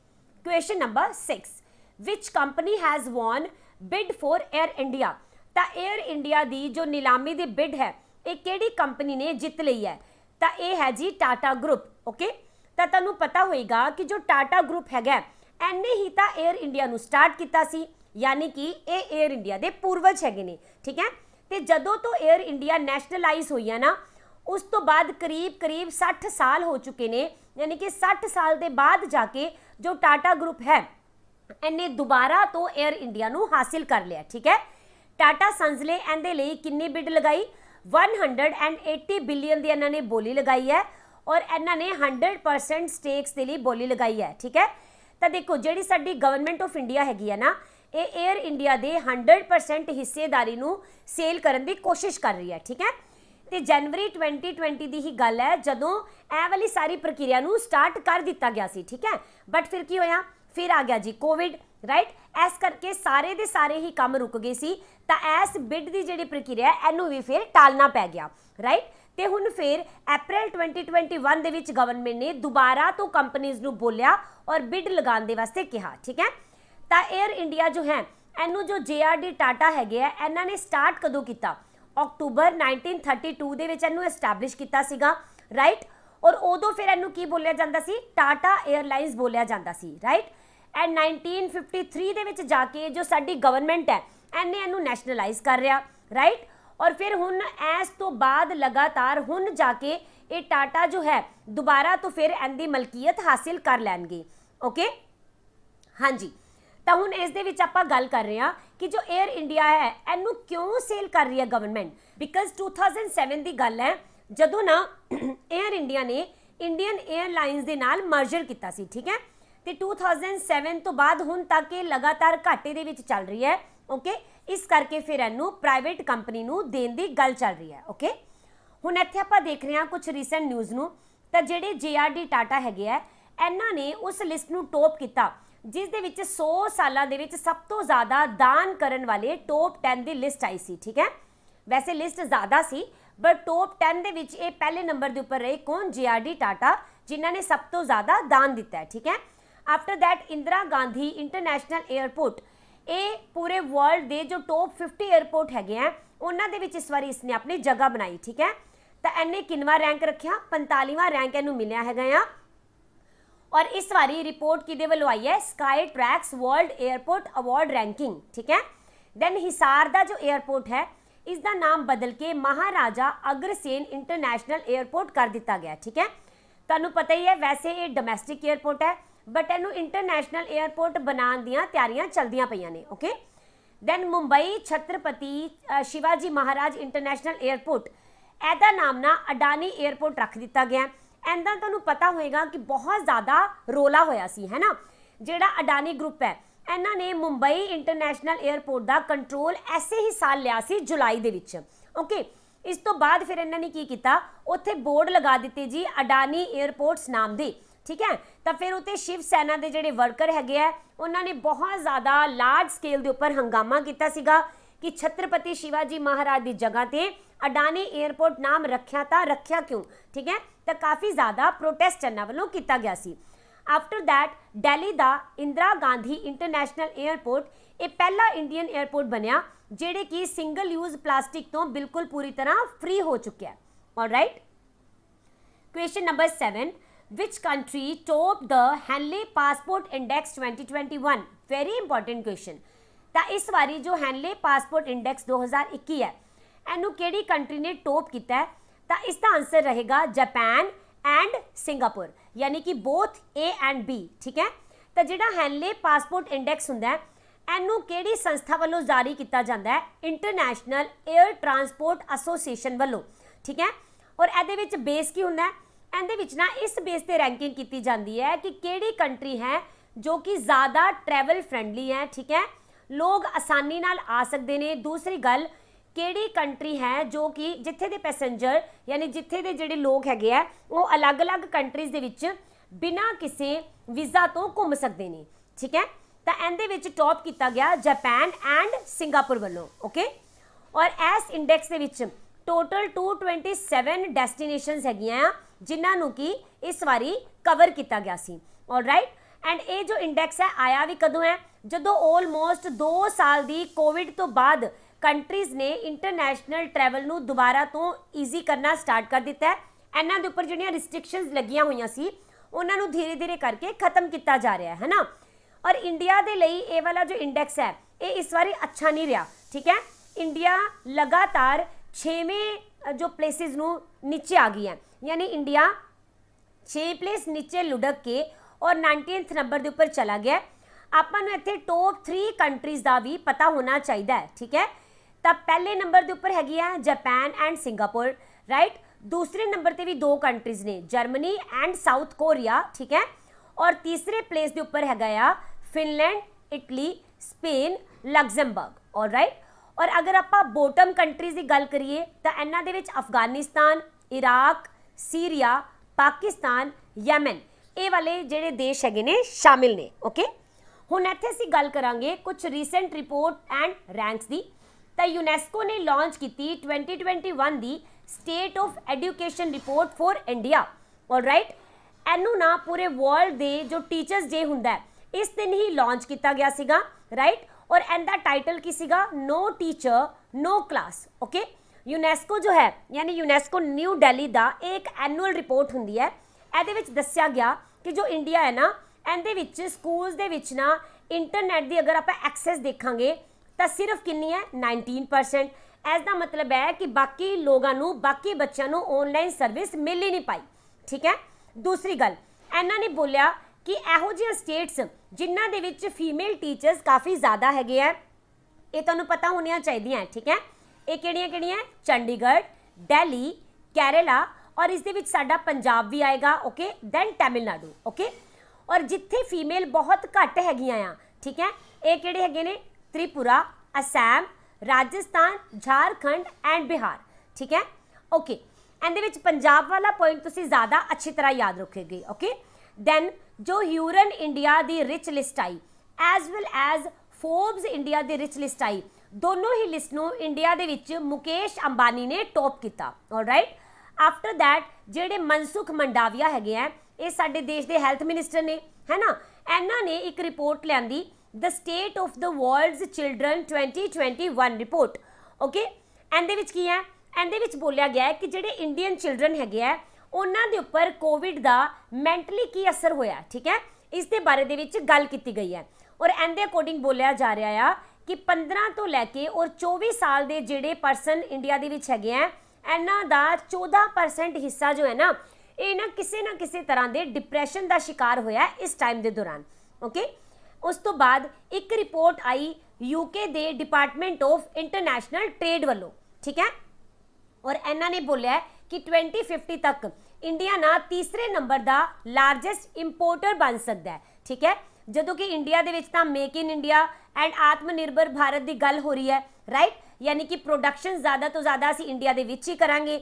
Question number 6, which company has won bid for air India, तो एयर इंडिया की जो नीलामी की बिड है ये किहड़ी कंपनी ने जित ली है, तो ये है जी टाटा ग्रुप, ओके। तो तुहानूं पता होएगा कि जो टाटा ग्रुप हैगा इन्हें ही तो एयर इंडिया नूं स्टार्ट किया सी, यानी कि ये एयर इंडिया के पूर्वज हैगे ने, ठीक है। तो जदों तो एयर इंडिया नैशनलाइज हुई है ना, उस तो बाद करीब 60 साल हो चुके ने, यानी कि 60 साल के बाद जाके जो टाटा ग्रुप है इन्हें दोबारा तो एयर इंडिया नूं हासिल कर लिया, ठीक है। टाटा सन्स ने इहदे लई कितनी बिड लगाई, 180 बिलियन की इन्होंने बोली लगाई है, और इन्होंने 100% स्टेक्स के लिए बोली लगाई है, ठीक है। तो देखो जिहड़ी साडी गवर्नमेंट ऑफ इंडिया हैगी है ना, ये एयर इंडिया के 100% हिस्सेदारी नूं सेल करने की कोशिश कर रही है, ठीक है। तो जनवरी 2020 की ही गल है जदों ए वाली सारी प्रक्रिया नूं स्टार्ट कर दिता गया सी, ठीक है। बट फिर की होया, फिर आ गया जी कोविड, राइट। इस करके सारे दे सारे ही काम रुक गए सी, तो इस बिड की जिहड़ी प्रक्रिया है इनू भी फिर टालना पै गया, राइट। तो हुण फिर अप्रैल 2021 दे विच गवर्नमेंट ने दोबारा तो कंपनीज़ नूं बोलिया और बिड लगाने दे वास्ते कहा, ठीक है। तो एयर इंडिया जो है इनू जो JRD टाटा हैगे है इन्हां ने स्टार्ट कदों किया, अक्टूबर 1932 दे विच इनू एस्टैबलिश किया सीगा, राइट। और उदों फिर इनू की बोलिया जाता सी, टाटा एयरलाइंस बोलिया जाता सी, राइट। एंड 1953 दे विच जाके जो साडी गवर्नमेंट है इन्हें इनू नैशनलाइज कर रहा, राइट। और फिर हुण इस तो बाद लगातार हुण जाके ये टाटा जो है दोबारा तो फिर इनकी मलकीयत हासिल कर लैणगे, ओके। हाँ जी, तो हुण इस दे विच आपां गल कर रहे हैं कि जो एयर इंडिया है इनू क्यों सेल कर रही है गवर्नमेंट, बिकॉज 2007 की गल है जदों ना एयर इंडिया ने इंडियन एयरलाइंस के नाल मर्जर किया सी, ठीक है। तो 2007 तो बाद हुण तक ये लगातार घाटे दे विच चल रही है, ओके। इस करके फिर इनू प्राइवेट कंपनी नूं देण दी गल चल रही है, ओके। हुण इत्थे आपां देख रहे हैं कुछ रीसेंट न्यूज़ नूं, तो जिहड़े JRD टाटा हैगे है इन्हां ने उस लिस्ट नूं टॉप किया जिस दे विच 100 सालां दे विच सब तो ज़्यादा दान करन वाले टॉप 10 की लिस्ट आई सी, ठीक है। वैसे लिस्ट ज़्यादा सी बट टॉप 10 दे विच ये पहले नंबर के उपर रहे कौन, JRD टाटा, जिन्हां ने सब तो ज़्यादा दान दिता है, ठीक है। After that Indira Gandhi international airport, ये पूरे वर्ल्ड के जो टॉप 50 एयरपोर्ट हैगे हैं उन्हां दे विच इस बार इसने अपनी जगह बनाई, ठीक है। तो इन्हें किनवा रैंक रखा, 45वां रैंक इनू मिलिया हैगा। और इस बारी रिपोर्ट किहदे वल्लों आई है, sky tracks world airport award ranking, ठीक है। दैन हिसार का जो एयरपोर्ट है इसका नाम बदल के महाराजा अग्रसेन इंटरनेशनल एयरपोर्ट कर दिता गया, ठीक है। तुहानूं पता ही है वैसे ये डोमैसटिक एयरपोर्ट है बट इनू इंटरनेशनल एयरपोर्ट बनाने दीयां तैयारियां चलदियां पईयां ने, okay. Then Mumbai Chhatrapati Shivaji Maharaj international airport ਇਹਦਾ नाम ना अडानी एयरपोर्ट रख दिता गया। ਇਹਦਾ ਤੁਹਾਨੂੰ पता होएगा कि बहुत ज़्यादा रोला होया सी, है ना। ਜਿਹੜਾ अडानी ग्रुप है ਇਹਨਾਂ ने मुंबई इंटरनेशनल एयरपोर्ट का कंट्रोल ऐसे ही साल लिया सी जुलाई ਦੇ ਵਿੱਚ, ओके। इस तो बाद फिर ਇਹਨਾਂ ने की किया, उत्थे बोर्ड लगा दिते जी अडानी एयरपोर्ट्स नाम दे, ठीक है। तो फिर उत्ते शिव सेना के जोड़े वर्कर है उन्होंने बहुत ज़्यादा लार्ज स्केल के उपर हंगामा किया सीगा कि छत्रपति शिवाजी महाराज की जगह पर अडानी एयरपोर्ट नाम रखा था, रखा क्यों, ठीक है। तो काफ़ी ज़्यादा प्रोटेस्ट इन्होंने वालों किया गया सी। आफ्टर दैट दिल्ली का इंदिरा गांधी इंटरनेशनल एयरपोर्ट ये पहला इंडियन एयरपोर्ट बनया जेड़े कि सिंगल यूज प्लास्टिक तो बिल्कुल पूरी तरह फ्री हो चुका है। Alright, question number 7, which country top the Henle passport index 2021, very important question. तो इस बारी जो हैनले पासपोर्ट इंडेक्स 2021 है इनू केड़ी कंट्री ने टॉप किया है, तो इसका आंसर रहेगा जापान एंड सिंगापुर, यानी कि बोथ ए एंड बी, ठीक है। तो जिहड़ा हैनले पासपोर्ट इंडेक्स हुंदा है इनू केड़ी संस्था वालों जारी किया जाता है, इंटरनेशनल एयर ट्रांसपोर्ट एसोसीएशन वालों, ठीक है। और इहदे विच बेस की हुंदा है, इहदे विच ना इस बेस ते रैंकिंग की जाती है कि केड़ी कंट्री है जो कि ज़्यादा ट्रैवल फ्रेंडली है, ठीक है, लोग आसानी नाल आ सकते हैं। दूसरी गल केड़ी कंट्री है जो कि जिथे दे पैसेंजर यानी जिथे दे जिहड़े लोग हैगे आ वो अलग अलग कंट्रीज़ दे विच बिना किसी वीज़ा तो घूम सकते हैं, ठीक है। तो इहदे विच टॉप किया गया जापान एंड सिंगापुर वालों, ओके। और इस इंडेक्स दे विच टोटल 227 डेस्टिनेशनस हैगियां जिन्हों की इस बारी कवर किया गया सी। ऑलराइट, एंड ये जो इंडेक्स है आया भी कदों है, जदों ऑलमोस्ट 2 साल की कोविड तो बाद कंट्रीज़ ने इंटरनेशनल ट्रैवल नू दोबारा तो ईजी करना स्टार्ट कर दिता है। इन्हां दे उपर जिहड़ियां रिस्ट्रिक्शनस लगियां हुईयां सी उन्हां नू धीरे धीरे करके खत्म किया जा रहा है ना। और इंडिया दे लई ये वाला जो इंडेक्स है ये इस बारी अच्छा नहीं रहा, ठीक है। इंडिया लगातार 6वें जो प्लेसिस नू नीचे आ गई है, यानी इंडिया 6 प्लेस नीचे लुढ़क के और 19th नंबर के उपर चला गया। आपां नूं इत्थे टॉप 3 कंट्रीज़ का भी पता होना चाहिए, ठीक है। तो पहले नंबर के उपर हैगी है जापान एंड सिंगापुर, राइट। दूसरे नंबर पर भी 2 कंट्रीज़ ने, जर्मनी एंड साउथ कोरिया, ठीक है। और तीसरे प्लेस के उपर हैगा Finland, Italy, Spain, Luxembourg, alright. और अगर आप बॉटम कंट्रीज़ की गल करिए तो इन्हां दे विच Afghanistan, Iraq, Syria, Pakistan, Yemen ये वाले जिहड़े देश हैगे ने शामिल ने, ओके। हुण इत्थे असीं गल करांगे कुछ रीसेंट रिपोर्ट एंड रैंक्स की। तो यूनैस्को ने लॉन्च की 2021 की state of education report for India, alright. इनू ना पूरे वर्ल्ड के जो टीचर्स डे हुंदा है इस दिन ही लॉन्च किया गया सीगा, राइट। और इनका टाइटल की सीगा no teacher no class, okay. UNESCO जो है यानी यूनैस्को न्यू दिल्ली का एक एनुअल रिपोर्ट हुंदी है, इहदे विच दस्सिया गया कि जो इंडिया है ना इहदे विच स्कूल्स दे विच ना इंटरनेट की अगर आप एक्सैस देखांगे तो सिर्फ कितनी है 19%। इसका मतलब है कि बाकी लोगों बाकी बच्चों ऑनलाइन सर्विस मिल ही नहीं पाई, ठीक है। दूसरी गल इन्होंने बोलिया कि इहो जिहियां स्टेट्स जिन्हां दे विच फीमेल टीचर्स काफ़ी ज़्यादा हैगे है ये तुहानूं पता होनियां चाहिए, ठीक है। ये किहड़ियां-किहड़ियां, चंडीगढ़, दिल्ली, केरला और इस दे विच साडा पंजाब भी आएगा, ओके। Then Tamil Nadu, okay. और जिथे फीमेल बहुत घट हैगियां आ, ठीक है, ये किहड़े हैगे ने, त्रिपुरा, असम, राजस्थान, झारखंड एंड बिहार, ठीक है, ओके। इहदे विच पंजाब वाला पॉइंट तुसीं ज़्यादा अच्छी तरह याद रखोगे, ओके। दैन जो ह्यूरन इंडिया की रिच लिस्ट आई as well as Forbes India की रिच लिस्ट आई, दोनों ही लिस्ट नूं इंडिया दे विच मुकेश अंबानी ने टॉप किया, ऑलराइट। आफ्टर दैट जिहड़े मनसुख मंडाविया हैगे हैं ये साडे देश के हैल्थ मिनिस्टर ने, है ना। इन्हां ने एक रिपोर्ट लियांदी the state of the world's children 2021 report, okay. इहदे विच की है, इहदे विच बोलिया गया है कि जिहड़े इंडियन चिल्ड्रन हैगे है ਉਹਨਾਂ ਦੇ ਉੱਪਰ ਕੋਵਿਡ ਦਾ ਮੈਂਟਲੀ ਕੀ ਅਸਰ ਹੋਇਆ, ਠੀਕ ਹੈ, ਇਸ ਦੇ ਬਾਰੇ ਦੇ ਵਿੱਚ ਗੱਲ ਕੀਤੀ ਗਈ ਹੈ। ਔਰ ਇਹਦੇ ਅਕੋਰਡਿੰਗ ਬੋਲਿਆ ਜਾ ਰਿਹਾ ਆ ਕਿ 15 ਤੋਂ ਲੈ ਕੇ ਔਰ 24 ਸਾਲ ਦੇ ਜਿਹੜੇ ਪਰਸਨ ਇੰਡੀਆ ਦੇ ਵਿੱਚ ਹੈਗੇ ਆ, ਇਹਨਾਂ ਦਾ 14% ਹਿੱਸਾ ਜੋ ਹੈ ਨਾ ਕਿਸੇ ਤਰ੍ਹਾਂ ਦੇ ਡਿਪਰੈਸ਼ਨ ਦਾ ਸ਼ਿਕਾਰ ਹੋਇਆ ਇਸ ਟਾਈਮ ਦੇ ਦੌਰਾਨ। ਓਕੇ, ਉਸ ਤੋਂ ਬਾਅਦ ਇੱਕ ਰਿਪੋਰਟ ਆਈ ਯੂਕੇ ਦੇ ਡਿਪਾਰਟਮੈਂਟ ਆਫ ਇੰਟਰਨੈਸ਼ਨਲ ਟ੍ਰੇਡ ਵੱਲੋਂ, ਠੀਕ ਹੈ, ਔਰ ਇਹਨਾਂ ਨੇ ਬੋਲਿਆ ਕਿ 2050 ਤੱਕ ਇੰਡੀਆ ਨਾ ਤੀਸਰੇ ਨੰਬਰ ਦਾ ਲਾਰਜੈਸਟ ਇੰਪੋਰਟਰ ਬਣ ਸਕਦਾ ਹੈ, ਠੀਕ ਹੈ, ਜਦੋਂ ਕਿ ਇੰਡੀਆ ਦੇ ਵਿੱਚ ਤਾਂ ਮੇਕ ਇਨ ਇੰਡੀਆ ਐਂਡ ਆਤਮ ਨਿਰਭਰ ਭਾਰਤ ਦੀ ਗੱਲ ਹੋ ਰਹੀ ਹੈ, ਰਾਈਟ, यानी कि प्रोडक्शन ज़्यादा तो ज़्यादा असी इंडिया दे विच ही करांगे।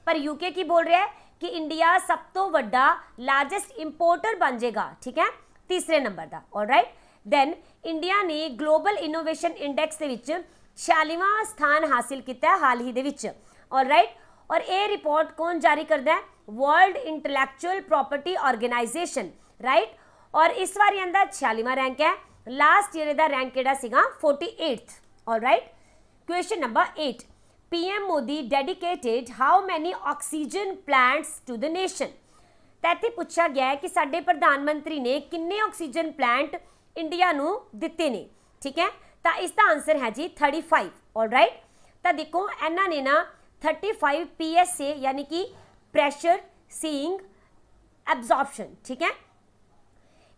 पर यूके की बोल रहा है कि इंडिया सब तो वड्डा लार्जेस्ट इंपोर्टर बन जाएगा, ठीक है, तीसरे नंबर का। ऑलराइट, दैन इंडिया ने ग्लोबल इनोवेशन इंडेक्स के विच 46वां स्थान हासिल किया है हाल ही दे विच। ऑलराइट, और ये रिपोर्ट कौन जारी करता है? World intellectual property organization, right. और इस बार इनका 46वां रैंक है, लास्ट ईयर का रैंक किहड़ा सीगा 48th। Alright, question number 8, PM Modi dedicated how many oxygen plants to the nation. तो इत्थे पूछा गया है कि साडे प्रधानमंत्री ने किन्ने ऑक्सीजन प्लांट इंडिया नू दिते ने, ठीक है, तो इसका आंसर है जी 35। ऑलराइट, तो देखो इन्हां ने ना 35 PSA यानी कि प्रैशर सीइंग एब्जॉर्प्शन, ठीक है,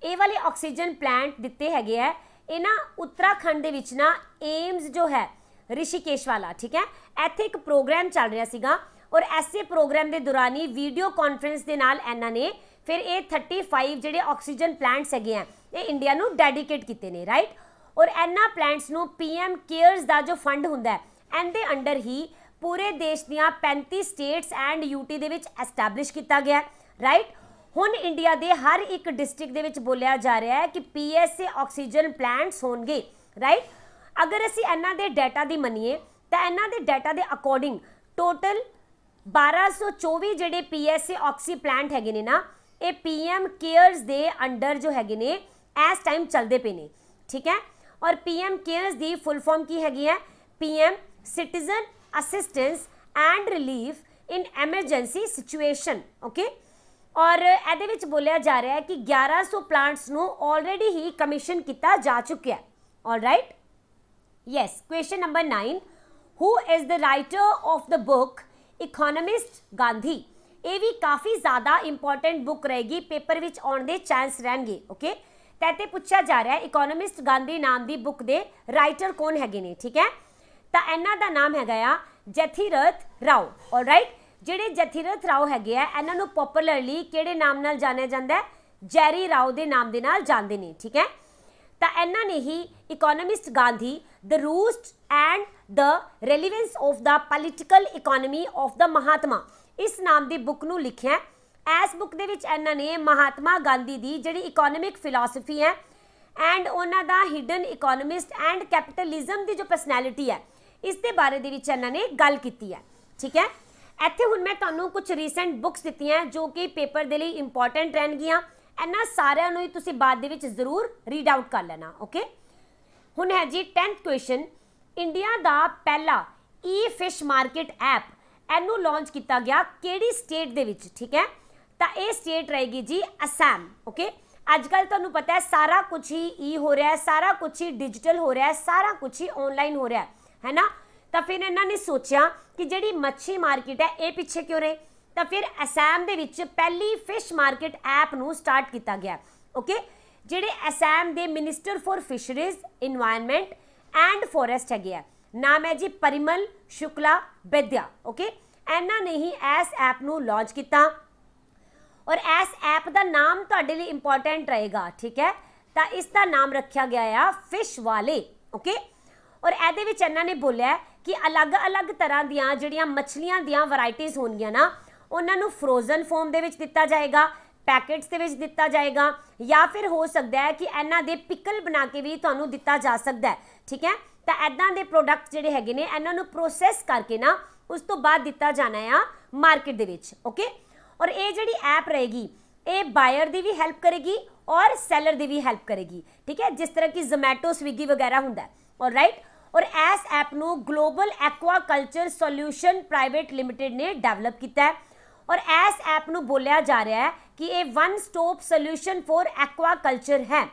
ये वाले ऑक्सीजन प्लांट दिते हैगे है। ये ना उत्तराखंड दे विच ना एम्स जो है ऋषिकेश वाला, ठीक है, इत्थे एक प्रोग्राम चल रहा सीगा और ऐसे प्रोग्राम के दौरान ही वीडियो कॉन्फ्रेंस के नाल इन्हां ने फिर ये 35 जिहड़े ऑक्सीजन प्लांट्स हैगे हैं ये इंडिया नू डेडिकेट किए ने, राइट। और इन्हां प्लांट्स नू PM केयर्स का जो फंड हुंदा है इहदे अंडर ही पूरे देश दियां 35 states and UT they which establish किया गया, राइट। हुण इंडिया के हर एक डिस्ट्रिक्ट दे विच बोलिया जा रहा है कि PSA ऑक्सीजन प्लांट्स होणगे, राइट। अगर असी इन्हां दे डाटा की मनीए तो इन्हां दे डाटा के अकॉर्डिंग टोटल 1224 जिहड़े PSA ऑक्सी प्लांट हैगे ने ना ये PM केयर्स दे अंडर जो हैगे ने इस टाइम चलते पे ने, ठीक है। और PM केयर्स की फुल फॉर्म की हैगी है? PM citizen assistance and relief in emergency situation, okay. और ਇਹਦੇ ਵਿੱਚ बोलिया जा रहा है कि 1100 प्लांट्स ਨੂੰ ऑलरेडी ही कमीशन किया जा चुका है। Alright, yes. Question number 9, who is the writer of the book economist Gandhi. ये भी काफ़ी ज़्यादा इंपॉर्टेंट बुक रहेगी, पेपर विच आने के चांस रहेंगे, ओके। तो इत्थे पूछा जा रहा है इकोनॉमिस्ट गांधी नाम की बुक के राइटर कौन हैगे ने, ठीक है। तो इन्हां दा नाम हैगा जथिरथ राव। ऑलराइट, ਜਿਹੜੇ ਜਥੀਰਥ ਰਾਓ ਹੈਗੇ ਆ ਇਹਨਾਂ ਨੂੰ ਪੋਪੂਲਰਲੀ ਕਿਹੜੇ ਨਾਮ ਨਾਲ ਜਾਣਿਆ ਜਾਂਦਾ ਹੈ? ਜੈਰੀ ਰਾਓ ਦੇ ਨਾਮ ਦੇ ਨਾਲ ਜਾਣਦੇ ਨੇ, ਠੀਕ ਹੈ। ਤਾਂ ਇਹਨਾਂ ਨੇ ਹੀ economist Gandhi the roots and the relevance of the political economy of the Mahatma ਇਸ ਨਾਮ ਦੀ ਬੁੱਕ ਨੂੰ ਲਿਖਿਆ। ਇਸ ਬੁੱਕ ਦੇ ਵਿੱਚ ਇਹਨਾਂ ਨੇ ਮਹਾਤਮਾ ਗਾਂਧੀ ਦੀ ਜਿਹੜੀ ਇਕਨੋਮਿਕ ਫਿਲਾਸਫੀ ਹੈ ਐਂਡ ਉਹਨਾਂ ਦਾ ਹਿਡਨ ਇਕਨੋਮਿਸਟ ਐਂਡ ਕੈਪੀਟਲਿਜ਼ਮ ਦੀ ਜੋ ਪਰਸਨੈਲਿਟੀ ਹੈ ਇਸ ਦੇ ਬਾਰੇ ਦੇ ਵਿੱਚ ਇਹਨਾਂ ਨੇ ਗੱਲ ਕੀਤੀ ਹੈ, ਠੀਕ ਹੈ। ਇੱਥੇ ਹੁਣ मैं ਤੁਹਾਨੂੰ कुछ ਰੀਸੈਂਟ बुक्स ਦਿੱਤੀਆਂ जो कि पेपर ਦੇ ਲਈ इंपॉर्टेंट ਰਹਿਣਗੀਆਂ। ਇਹਨਾਂ ਸਾਰਿਆਂ ਨੂੰ ਹੀ ਤੁਸੀਂ ਬਾਅਦ ਦੇ ਵਿੱਚ ਜ਼ਰੂਰ ਰੀਡ ਆਊਟ ਕਰ ਲੈਣਾ, ਓਕੇ। ਹੁਣ ਹੈ ਜੀ 10th ਕੁਐਸਚਨ, ਇੰਡੀਆ ਦਾ ਪਹਿਲਾ ਫਿਸ਼ ਮਾਰਕੀਟ ਐਪ ਇਹਨੂੰ ਲਾਂਚ ਕੀਤਾ ਗਿਆ ਕਿਹੜੀ ਸਟੇਟ ਦੇ ਵਿੱਚ, ਠੀਕ ਹੈ। ਤਾਂ ਇਹ ਸਟੇਟ ਰਹੇਗੀ ਜੀ ਅਸਾਮ, ਓਕੇ। ਅੱਜ ਕੱਲ੍ਹ ਤੁਹਾਨੂੰ ਪਤਾ ਹੈ ਸਾਰਾ ਕੁਝ ਹੀ ਹੋ ਰਿਹਾ ਹੈ, ਸਾਰਾ ਕੁਝ ਹੀ ਡਿਜੀਟਲ ਹੋ ਰਿਹਾ ਹੈ, ਸਾਰਾ ਕੁਝ ਹੀ ऑनलाइन हो रहा है ना। तो फिर इन्होंने सोचा कि जिहड़ी मच्छी मार्केट है ये पिछे क्यों रहे, तो फिर असम दे विच पहली फिश मार्केट ऐप नू स्टार्ट किया गया, ओके। जिहड़े असम दे minister for fisheries environment and forest है नाम है जी परिमल शुक्ला बेद्या, ओके। इन्हां ने ही इस ऐप नू लॉन्च किया और इस ऐप का नाम तुहाडे लई इंपॉर्टेंट रहेगा, ठीक है। तो इसका नाम रखा गया है फिश वाले, ओके। और ਇਹਦੇ ਵਿੱਚ ਇਹਨਾਂ ਨੇ ਬੋਲਿਆ कि अलग अलग तरह ਦੀਆਂ ਜਿਹੜੀਆਂ ਮੱਛਲੀਆਂ ਦੀਆਂ ਵੈਰਾਈਟੀਜ਼ ਹੋਣਗੀਆਂ ਨਾ ਉਹਨਾਂ ਨੂੰ ਫਰੋਜ਼ਨ ਫਾਰਮ ਦੇ ਵਿੱਚ ਦਿੱਤਾ ਜਾਏਗਾ, ਪੈਕੇਟਸ ਦੇ ਵਿੱਚ ਦਿੱਤਾ ਜਾਏਗਾ ਜਾਂ ਫਿਰ ਹੋ ਸਕਦਾ ਹੈ ਕਿ ਇਹਨਾਂ ਦੇ ਪਿਕਲ ਬਣਾ ਕੇ ਵੀ ਤੁਹਾਨੂੰ ਦਿੱਤਾ ਜਾ ਸਕਦਾ ਹੈ, ਠੀਕ ਹੈ। ਤਾਂ ਐਦਾਂ ਦੇ ਪ੍ਰੋਡਕਟ ਜਿਹੜੇ ਹੈਗੇ ਨੇ ਇਹਨਾਂ ਨੂੰ ਪ੍ਰੋਸੈਸ ਕਰਕੇ ਨਾ ਉਸ ਤੋਂ ਬਾਅਦ ਦਿੱਤਾ ਜਾਣਾ ਆ ਮਾਰਕੀਟ ਦੇ ਵਿੱਚ, ਓਕੇ। ਔਰ ਇਹ ਜਿਹੜੀ ਐਪ ਰਹੇਗੀ ਇਹ ਬਾਇਰ ਦੀ ਵੀ ਹੈਲਪ ਕਰੇਗੀ और ਸੈਲਰ ਦੀ ਵੀ ਹੈਲਪ ਕਰੇਗੀ, ठीक है, जिस तरह की जोमैटो स्विगी वगैरह ਹੁੰਦਾ है। ऑलराइट, और इस ऐप ਨੂੰ global aquaculture solution private limited ने डेवलप किया है और इस ऐप ਨੂੰ बोलिया जा रहा है कि ये one stop solution for aquaculture है।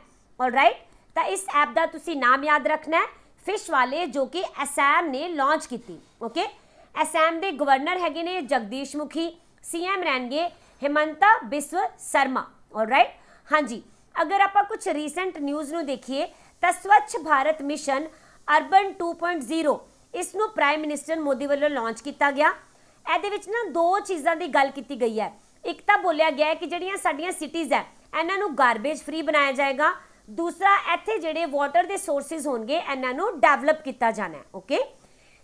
ऑलराइट, तो इस ऐप का तुसी नाम याद रखना है, फिश वाले, जो कि असम ने लॉन्च की। ओके, असम के गवर्नर हैगे ने जगदीश मुखी, CM रहनगे हिमंता बिस्व शर्मा। ऑलराइट, हाँ जी, अगर आप कुछ रीसेंट न्यूज़ ਨੂੰ देखिए तो स्वच्छ भारत मिशन अर्बन 2.0 इसनों प्राइम मिनिस्टर मोदी वालों लॉन्च किया गया। ਇਹਦੇ ਵਿੱਚ ਨਾ ਦੋ ਚੀਜ਼ਾਂ ਦੀ ਗੱਲ ਕੀਤੀ ਗਈ ਹੈ। ਇੱਕ ਤਾਂ ਬੋਲਿਆ ਗਿਆ ਹੈ ਕਿ ਜਿਹੜੀਆਂ ਸਾਡੀਆਂ ਸਿਟੀਜ਼ ਹੈ ਇਹਨਾਂ ਨੂੰ ਗਾਰਬੇਜ ਫ੍ਰੀ ਬਣਾਇਆ ਜਾਏਗਾ। ਦੂਸਰਾ, ਇੱਥੇ ਜਿਹੜੇ ਵਾਟਰ ਦੇ ਸੋਰਸਿਸ ਹੋਣਗੇ ਇਹਨਾਂ ਨੂੰ ਡਿਵੈਲਪ ਕੀਤਾ ਜਾਣਾ ਹੈ। ਓਕੇ,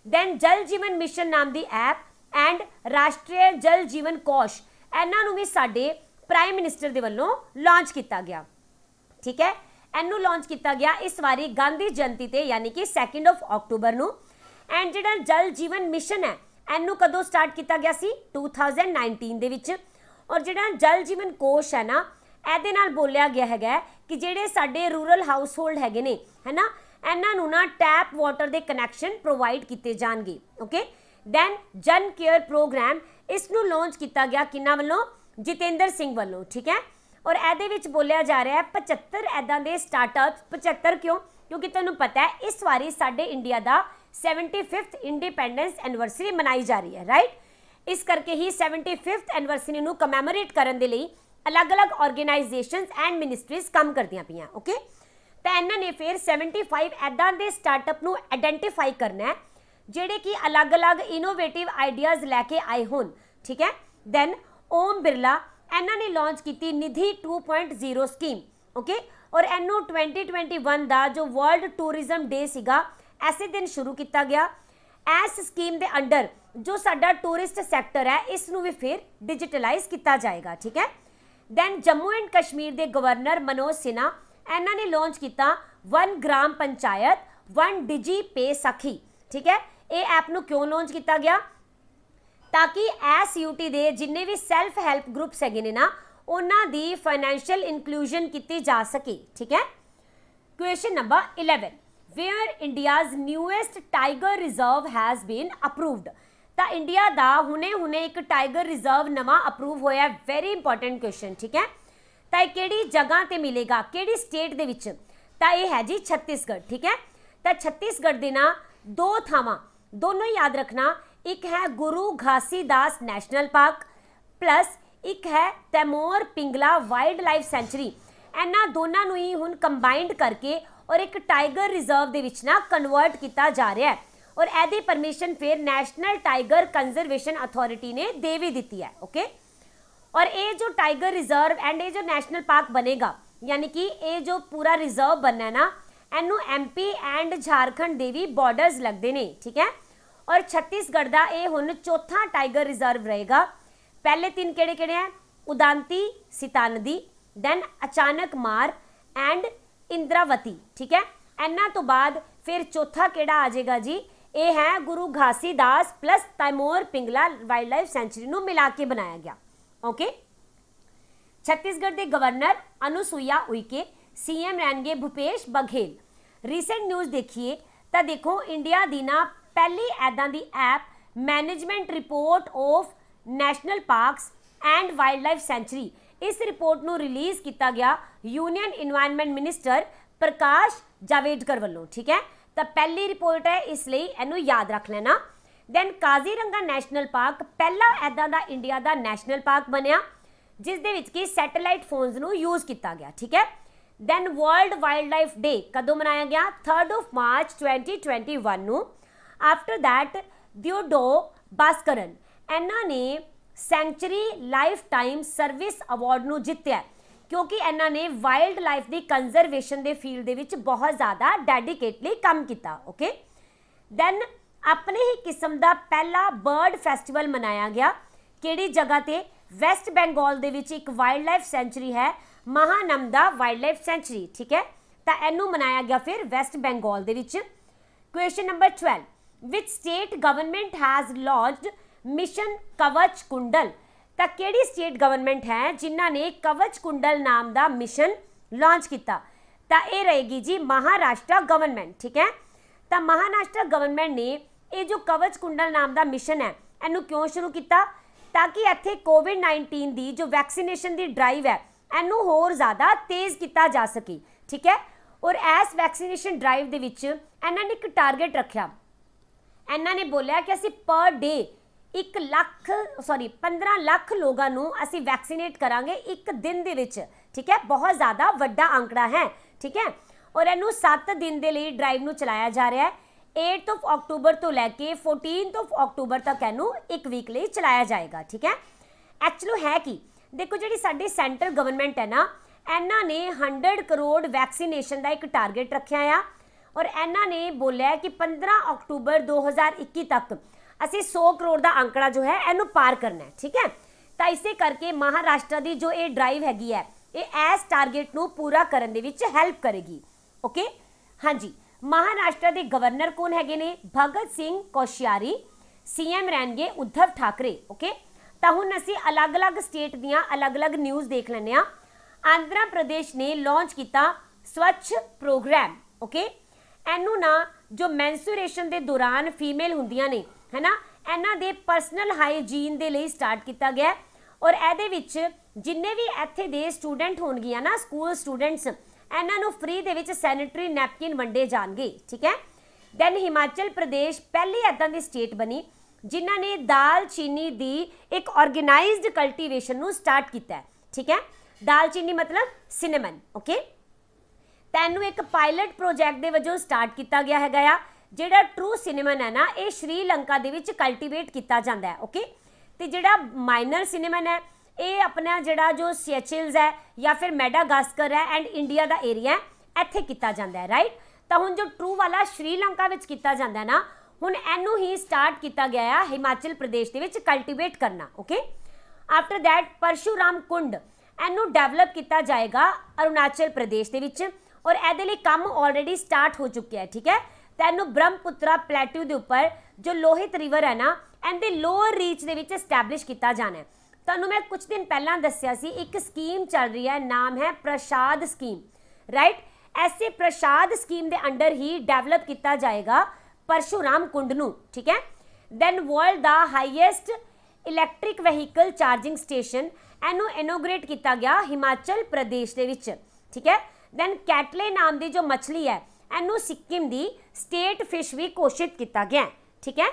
ਦੈਨ ਜਲ ਜੀਵਨ ਮਿਸ਼ਨ ਨਾਮ ਦੀ ਐਪ ਐਂਡ ਰਾਸ਼ਟਰੀ ਜਲ ਜੀਵਨ ਕੋਸ਼ ਇਹਨਾਂ ਨੂੰ ਵੀ ਸਾਡੇ ਪ੍ਰਾਈਮ ਮਿਨਿਸਟਰ ਦੇ ਵੱਲੋਂ ਲਾਂਚ ਕੀਤਾ ਗਿਆ। ਠੀਕ ਹੈ, ਇਹਨੂੰ ਲਾਂਚ ਕੀਤਾ ਗਿਆ ਇਸ ਵਾਰੀ ਗਾਂਧੀ ਜਯੰਤੀ ਤੇ, ਯਾਨੀ ਕਿ 2 ਅਕਤੂਬਰ ਨੂੰ। ਐਂਡ ਜਿਹੜਾ ਜਲ ਜੀਵਨ ਮਿਸ਼ਨ ਹੈ ਇਹਨੂੰ ਕਦੋਂ ਸਟਾਰਟ ਕੀਤਾ ਗਿਆ ਸੀ? 2019 ਦੇ ਵਿੱਚ। ਔਰ ਜਿਹੜਾ ਜਲ ਜੀਵਨ ਕੋਸ਼ ਹੈ ਨਾ, ਇਹਦੇ ਨਾਲ ਬੋਲਿਆ ਗਿਆ ਹੈਗਾ ਕਿ ਜਿਹੜੇ ਸਾਡੇ ਰੂਰਲ ਹਾਊਸ ਹੋਲਡ ਹੈਗੇ ਨੇ, ਹੈ ਨਾ, ਇਹਨਾਂ ਨੂੰ ਨਾ ਟੈਪ ਵਾਟਰ ਦੇ ਕਨੈਕਸ਼ਨ ਪ੍ਰੋਵਾਈਡ ਕੀਤੇ ਜਾਣਗੇ। ਓਕੇ, ਦੈਨ ਜਨ ਕੇਅਰ ਪ੍ਰੋਗਰਾਮ ਇਸ ਨੂੰ ਲਾਂਚ ਕੀਤਾ ਗਿਆ ਕਿਹਨਾਂ ਵੱਲੋਂ? ਜਤਿੰਦਰ ਸਿੰਘ ਵੱਲੋਂ। ਠੀਕ ਹੈ, ਔਰ ਇਹਦੇ ਵਿੱਚ ਬੋਲਿਆ ਜਾ ਰਿਹਾ ਹੈ 75 ਇੱਦਾਂ ਦੇ ਸਟਾਰਟਅਪਸ। 75 ਕਿਉਂ? ਕਿਉਂਕਿ ਤੁਹਾਨੂੰ ਪਤਾ ਹੈ ਇਸ ਵਾਰੀ ਸਾਡੇ ਇੰਡੀਆ ਦਾ 75th ਇੰਡੀਪੈਂਡੈਂਸ ਐਨਵਰਸਰੀ ਮਨਾਈ ਜਾ ਰਹੀ ਹੈ। ਰਾਈਟ, ਇਸ ਕਰਕੇ ਹੀ 75th ਐਨਵਰਸਰੀ ਨੂੰ ਕਮੈਮੋਰੇਟ ਕਰਨ ਦੇ ਲਈ ਅਲੱਗ-ਅਲੱਗ ਆਰਗੇਨਾਈਜੇਸ਼ਨਸ ਐਂਡ ਮਿਨਿਸਟਰੀਜ਼ ਕੰਮ ਕਰਦੀਆਂ ਪਈਆਂ। ਓਕੇ, ਤਾਂ ਇਹਨਾਂ ਨੇ ਫਿਰ 75 ਇੱਦਾਂ ਦੇ ਸਟਾਰਟਅਪ ਨੂੰ ਆਇਡੈਂਟੀਫਾਈ ਕਰਨਾ ਹੈ ਜਿਹੜੇ ਕਿ ਅਲੱਗ-ਅਲੱਗ ਇਨੋਵੇਟਿਵ ਆਈਡੀਆਜ਼ ਲੈ ਕੇ ਆਏ ਹੋਣ। ਠੀਕ ਹੈ, ਦੈਨ ਓਮ ਬਿਰਲਾ ਇਹਨਾਂ ਨੇ ਲਾਂਚ ਕੀਤੀ ਨਿਧੀ 2.0 ਸਕੀਮ। ਓਕੇ, ਔਰ ਇਹਨੂੰ 2021 ਦਾ ਜੋ ਵਰਲਡ ਟੂਰਿਜ਼ਮ ਡੇ ਸੀਗਾ ਐਸੇ ਦਿਨ ਸ਼ੁਰੂ ਕੀਤਾ ਗਿਆ। ਇਸ ਸਕੀਮ ਦੇ ਅੰਡਰ ਜੋ ਸਾਡਾ ਟੂਰਿਸਟ ਸੈਕਟਰ ਹੈ ਇਸ ਨੂੰ ਵੀ ਫਿਰ ਡਿਜੀਟਲਾਈਜ਼ ਕੀਤਾ ਜਾਏਗਾ। ਠੀਕ ਹੈ, ਦੈਨ ਜੰਮੂ ਐਂਡ ਕਸ਼ਮੀਰ ਦੇ ਗਵਰਨਰ ਮਨੋਜ ਸਿਨਹਾ ਇਹਨਾਂ ਨੇ ਲਾਂਚ ਕੀਤਾ 1 ਗ੍ਰਾਮ ਪੰਚਾਇਤ 1 ਡਿਜੀ ਪੇ ਸਖੀ। ਠੀਕ ਹੈ, ਇਹ ਐਪ ਨੂੰ ਕਿਉਂ ਲਾਂਚ ਕੀਤਾ ਗਿਆ? ਤਾਂ ਕਿ SUT ਦੇ ਜਿੰਨੇ ਵੀ ਸੈਲਫ ਹੈਲਪ ਗਰੁੱਪਸ ਹੈਗੇ ਨੇ ਨਾ, ਉਹਨਾਂ ਦੀ ਫਾਈਨੈਂਸ਼ੀਅਲ ਇਨਕਲੂਜਨ ਕੀਤੀ ਜਾ ਸਕੇ। ਠੀਕ ਹੈ, question number 11, where India's newest tiger reserve has been approved। ਤਾਂ ਇੰਡੀਆ ਦਾ ਹੁਣੇ ਇੱਕ ਟਾਈਗਰ ਰਿਜ਼ਰਵ ਨਵਾਂ ਅਪਰੂਵ ਹੋਇਆ। Very important question. ਠੀਕ ਹੈ, ਤਾਂ ਇਹ ਕਿਹੜੀ ਜਗ੍ਹਾ ਤੇ ਮਿਲੇਗਾ, ਕਿਹੜੀ ਸਟੇਟ ਦੇ ਵਿੱਚ? ਤਾਂ ਇਹ ਹੈ ਜੀ ਛੱਤੀਸਗੜ੍ਹ। ਠੀਕ ਹੈ, ਤਾਂ ਛੱਤੀਸਗੜ੍ਹ ਦੇ ਨਾ ਦੋ ਥਾਵਾਂ, ਦੋਨੋਂ ਹੀ ਯਾਦ ਰੱਖਣਾ, ਇੱਕ ਹੈ Guru Ghasidas national park plus ਇੱਕ ਹੈ Taimur Pingla wild life sanctuary. ਇਹਨਾਂ ਦੋਨਾਂ ਨੂੰ ਹੀ ਹੁਣ ਕੰਬਾਈਨਡ ਕਰਕੇ ਔਰ ਇੱਕ ਟਾਈਗਰ ਰਿਜ਼ਰਵ ਦੇ ਵਿੱਚ ਨਾ ਕਨਵਰਟ ਕੀਤਾ ਜਾ ਰਿਹਾ ਹੈ। ਔਰ ਇਹਦੀ ਪਰਮਿਸ਼ਨ ਫਿਰ ਨੈਸ਼ਨਲ ਟਾਈਗਰ ਕੰਜ਼ਰਵੇਸ਼ਨ ਅਥਾਰਟੀ ਨੇ ਦੇ ਵੀ ਦਿੱਤੀ ਹੈ। ਓਕੇ, ਔਰ ਇਹ ਜੋ ਟਾਈਗਰ ਰਿਜ਼ਰਵ ਐਂਡ ਇਹ ਜੋ ਨੈਸ਼ਨਲ ਪਾਰਕ ਬਣੇਗਾ, ਯਾਨੀ ਕਿ ਇਹ ਜੋ ਪੂਰਾ ਰਿਜ਼ਰਵ ਬਣਨਾ ਨਾ, ਇਹਨੂੰ MP ਐਂਡ ਝਾਰਖੰਡ ਦੇ ਵੀ ਬਾਰਡਰਸ ਲੱਗਦੇ ਨੇ। ਠੀਕ ਹੈ, ਔਰ ਛੱਤੀਸਗੜ੍ਹ ਦਾ ਇਹ ਹੁਣ ਚੌਥਾ ਟਾਈਗਰ ਰਿਜ਼ਰਵ ਰਹੇਗਾ। ਪਹਿਲੇ ਤਿੰਨ ਕਿਹੜੇ ਹੈ? ਉਦਾਂਤੀ, ਸੀਤਾਨਦੀ, ਦੈਨ ਅਚਾਨਕ ਮਾਰ ਐਂਡ ਇੰਦਰਾਵਤੀ। ਠੀਕ ਹੈ, ਇਹਨਾਂ ਤੋਂ ਬਾਅਦ ਫਿਰ ਚੌਥਾ ਕਿਹੜਾ ਆ ਜਾਏਗਾ ਜੀ? ਇਹ ਹੈ Guru Ghasidas plus Tamor Pingla wild life sanctuary ਨੂੰ ਮਿਲਾ ਕੇ ਬਣਾਇਆ ਗਿਆ। ਓਕੇ, ਛੱਤੀਸਗੜ੍ਹ ਦੇ ਗਵਰਨਰ ਅਨੁਸੂਈਆ ਉਈਕੇ, CM ਰਹਿਣਗੇ ਭੁਪੇਸ਼ ਬਘੇਲ। ਰੀਸੈਂਟ ਨਿਊਜ਼ ਦੇਖੀਏ ਤਾਂ ਦੇਖੋ ਇੰਡੀਆ ਦੀ ਨਾ ਪਹਿਲੀ ਐਦਾਂ ਦੀ ਐਪ management report of national parks and wild life sanctuary, ਇਸ ਰਿਪੋਰਟ ਨੂੰ ਰਿਲੀਜ਼ ਕੀਤਾ ਗਿਆ union environment minister Prakash Javadekar ਵੱਲੋਂ। ਠੀਕ ਹੈ, ਤਾਂ ਪਹਿਲੀ ਰਿਪੋਰਟ ਹੈ, ਇਸ ਲਈ ਇਹਨੂੰ ਯਾਦ ਰੱਖ ਲੈਣਾ। ਦੈਨ ਕਾਜ਼ੀਰੰਗਾ ਨੈਸ਼ਨਲ ਪਾਰਕ ਪਹਿਲਾ ਐਦਾਂ ਦਾ ਇੰਡੀਆ ਦਾ ਨੈਸ਼ਨਲ ਪਾਰਕ ਬਣਿਆ ਜਿਸ ਦੇ ਵਿੱਚ ਕਿ ਸੈਟੇਲਾਈਟ ਫੋਨਸ ਨੂੰ ਯੂਜ਼ ਕੀਤਾ ਗਿਆ। ਠੀਕ ਹੈ, ਦੈਨ ਵਰਲਡ ਵਾਈਲਡ ਲਾਈਫ ਡੇ ਕਦੋਂ ਮਨਾਇਆ ਗਿਆ? 3 ਮਾਰਚ 2021 ਨੂੰ। ਆਫਟਰ ਦੈਟ ਦਿਓਡੋ ਬਾਸਕਰਨ ਇਹਨਾਂ ਨੇ sanctuary life time service award ਨੂੰ ਜਿੱਤਿਆ ਕਿਉਂਕਿ ਇਹਨਾਂ ਨੇ ਵਾਈਲਡ ਲਾਈਫ ਦੀ ਕੰਜ਼ਰਵੇਸ਼ਨ ਦੇ ਫੀਲਡ ਦੇ ਵਿੱਚ ਬਹੁਤ ਜ਼ਿਆਦਾ ਡੈਡੀਕੇਟਲੀ ਕੰਮ ਕੀਤਾ। ਓਕੇ, ਦੈਨ ਆਪਣੇ ਹੀ ਕਿਸਮ ਦਾ ਪਹਿਲਾ ਬਰਡ ਫੈਸਟੀਵਲ ਮਨਾਇਆ ਗਿਆ ਕਿਹੜੀ ਜਗ੍ਹਾ ਤੇ? ਵੈਸਟ ਬੰਗਾਲ ਦੇ ਵਿੱਚ ਇੱਕ ਵਾਈਲਡ ਲਾਈਫ ਸੈਂਚੁਰੀ ਹੈ ਮਹਾਨੰਦਾ ਵਾਈਲਡ ਲਾਈਫ ਸੈਂਚੁਰੀ। ਠੀਕ ਹੈ, ਤਾਂ ਇਹਨੂੰ ਮਨਾਇਆ ਗਿਆ ਫਿਰ ਵੈਸਟ ਬੰਗਾਲ ਦੇ ਵਿੱਚ। ਕੁਐਸਚਨ ਨੰਬਰ 12, ਵਿਚ state government has launched mission Kavach Kundal. ਤਾਂ ਕਿਹੜੀ ਸਟੇਟ ਗਵਰਨਮੈਂਟ ਹੈ ਜਿਨ੍ਹਾਂ ਨੇ ਕਵਚ ਕੁੰਡਲ ਨਾਮ ਦਾ ਮਿਸ਼ਨ ਲਾਂਚ ਕੀਤਾ? ਤਾਂ ਇਹ ਰਹੇਗੀ ਜੀ ਮਹਾਰਾਸ਼ਟਰ ਗਵਰਨਮੈਂਟ। ਠੀਕ ਹੈ, ਤਾਂ ਮਹਾਰਾਸ਼ਟਰ ਗਵਰਨਮੈਂਟ ਨੇ ਇਹ ਜੋ ਕਵਚ ਕੁੰਡਲ ਨਾਮ ਦਾ ਮਿਸ਼ਨ ਹੈ ਇਹਨੂੰ ਕਿਉਂ ਸ਼ੁਰੂ ਕੀਤਾ? ताकि इत्थे कोविड-19 की जो वैक्सीनेशन की ड्राइव है इनू होर ज़्यादा तेज़ किया जा सके, ठीक है। और इस वैक्सीनेशन ड्राइव दे विच इन्हां ने एक टारगेट रखा, इन्हां ने बोलिया कि असी पर डे 15 लाख लोगों नूं असी वैक्सीनेट करांगे एक दिन दे विच, ठीक है। बहुत ज़्यादा वड्डा आंकड़ा है, ठीक है। और इनू 7 दिन के लिए ड्राइव नूं चलाया जा रहा है। 8 अक्टूबर तो लैके 14 अक्टूबर तक इनू एक वीक लिए चलाया जाएगा, ठीक है। एक्चुअली है कि देखो जी साडी सेंट्रल गवर्नमेंट है ना, इन्हां ने 100 करोड़ वैक्सीनेशन का एक टारगेट रखा आ और इन्हां ने बोलिया कि 15 अक्टूबर 2021 तक असी 100 करोड़ का आंकड़ा जो है इनू पार करना है, ठीक है। तो इसे करके महाराष्ट्र की जो ये ड्राइव हैगी है ये इस टारगेट नू पूरा करने दे विच हेल्प करेगी, ओके। हाँ जी, महाराष्ट्र के गवर्नर कौन हैगे ने? भगत सिंह कोश्यारी। CM रहनगे उद्धव ठाकरे, ओके। तो हुण असी अलग अलग स्टेट दियां अलग अलग न्यूज़ देख लैंदे आ। आंध्र प्रदेश ने लॉन्च किया स्वच्छ प्रोग्राम, ओके। इनू ना जो मैंसुरेशन के दौरान फीमेल हुंदियां ने है ना, इन्हां दे पर्सनल हाइजीन के लिए स्टार्ट किया गया और ये विच जिन्ने भी इत्थे दे स्टूडेंट होणगियां ना, स्कूल स्टूडेंट्स, इन्हां नूं फ्री दे विच सैनिटरी नैपकिन वंडे जाणगे, ठीक है। दैन हिमाचल प्रदेश पहली इदां दी स्टेट बनी जिन्हां ने दालचीनी दी एक ऑर्गेनाइज्ड कल्टीवेशन नूं स्टार्ट किया है, ठीक है। दालचीनी मतलब सिनेमन, ओके। तैनू एक पायलट प्रोजैक्ट के वजों स्टार्ट किया गया है। जिहड़ा ट्रू सिनेमन है ना ये श्रीलंका दे विच कल्टीवेट किया जाता है, ओके। तो जिहड़ा माइनर सिनेमन है ये अपना जिहड़ा जो सेचेल्स है या फिर मैडागास्कर है एंड इंडिया का एरिया है इत्थे किया जाता है, राइट। तो हुण जो ट्रू वाला श्रीलंका विच किया जाता है ना, हुण इनू ही स्टार्ट किया गया है हिमाचल प्रदेश के विच कल्टीवेट करना, ओके। आफ्टर दैट परशुराम कुंड इनू डेवलप किया जाएगा अरुणाचल प्रदेश के विच और ये लिए काम ऑलरेडी स्टार्ट हो चुके हैं, ठीक है। तो इनू ब्रह्मपुत्रा प्लेट्यू के उपर जो लोहित रिवर है ना इनके लोअर रीच के विच एस्टैबलिश किया जाना है। तो मैं कुछ दिन पहला दसिया सी एक स्कीम चल रही है, नाम है प्रसाद स्कीम, राइट। ऐसे प्रसाद स्कीम के अंडर ही डेवलप किया जाएगा परशुराम कुंड नू, ठीक है। Then world the highest electric vehicle charging station इनू इनोग्रेट किया गया हिमाचल प्रदेश के विच, ठीक है। दैन कैटले नाम की जो मछली है इनू सिक्किम की स्टेट फिश भी घोषित किया गया, ठीक है।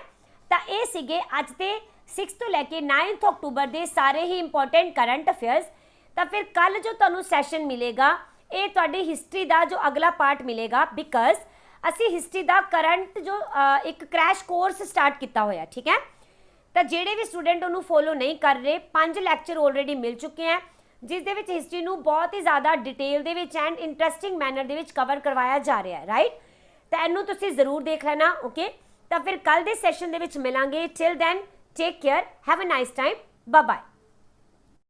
तो ये सीगे अज के 6 तो लैके 9 अक्टूबर के सारे ही इंपॉर्टेंट करंट अफेयर्स। तो फिर कल जो तुहानू सैशन मिलेगा ये तुहाडी हिस्टरी का जो अगला पार्ट मिलेगा, बिकॉज असी हिस्टरी का करंट जो एक क्रैश कोर्स स्टार्ट किया होया, ठीक है। तो जेडे भी स्टूडेंट उन्होंने फॉलो नहीं कर रहे 5 लैक्चर ऑलरेडी मिल चुके हैं जिस दे विच हिस्टरी नू बहुत ही ज़्यादा detail they which and interesting manner they which cover करवाया जा रहा है, राइट। तो इनू तुसीं जरूर देख लेना, ओके। तो फिर कल के सैशन दे विच मिलांगे। Till then take care, have a nice time, bye bye.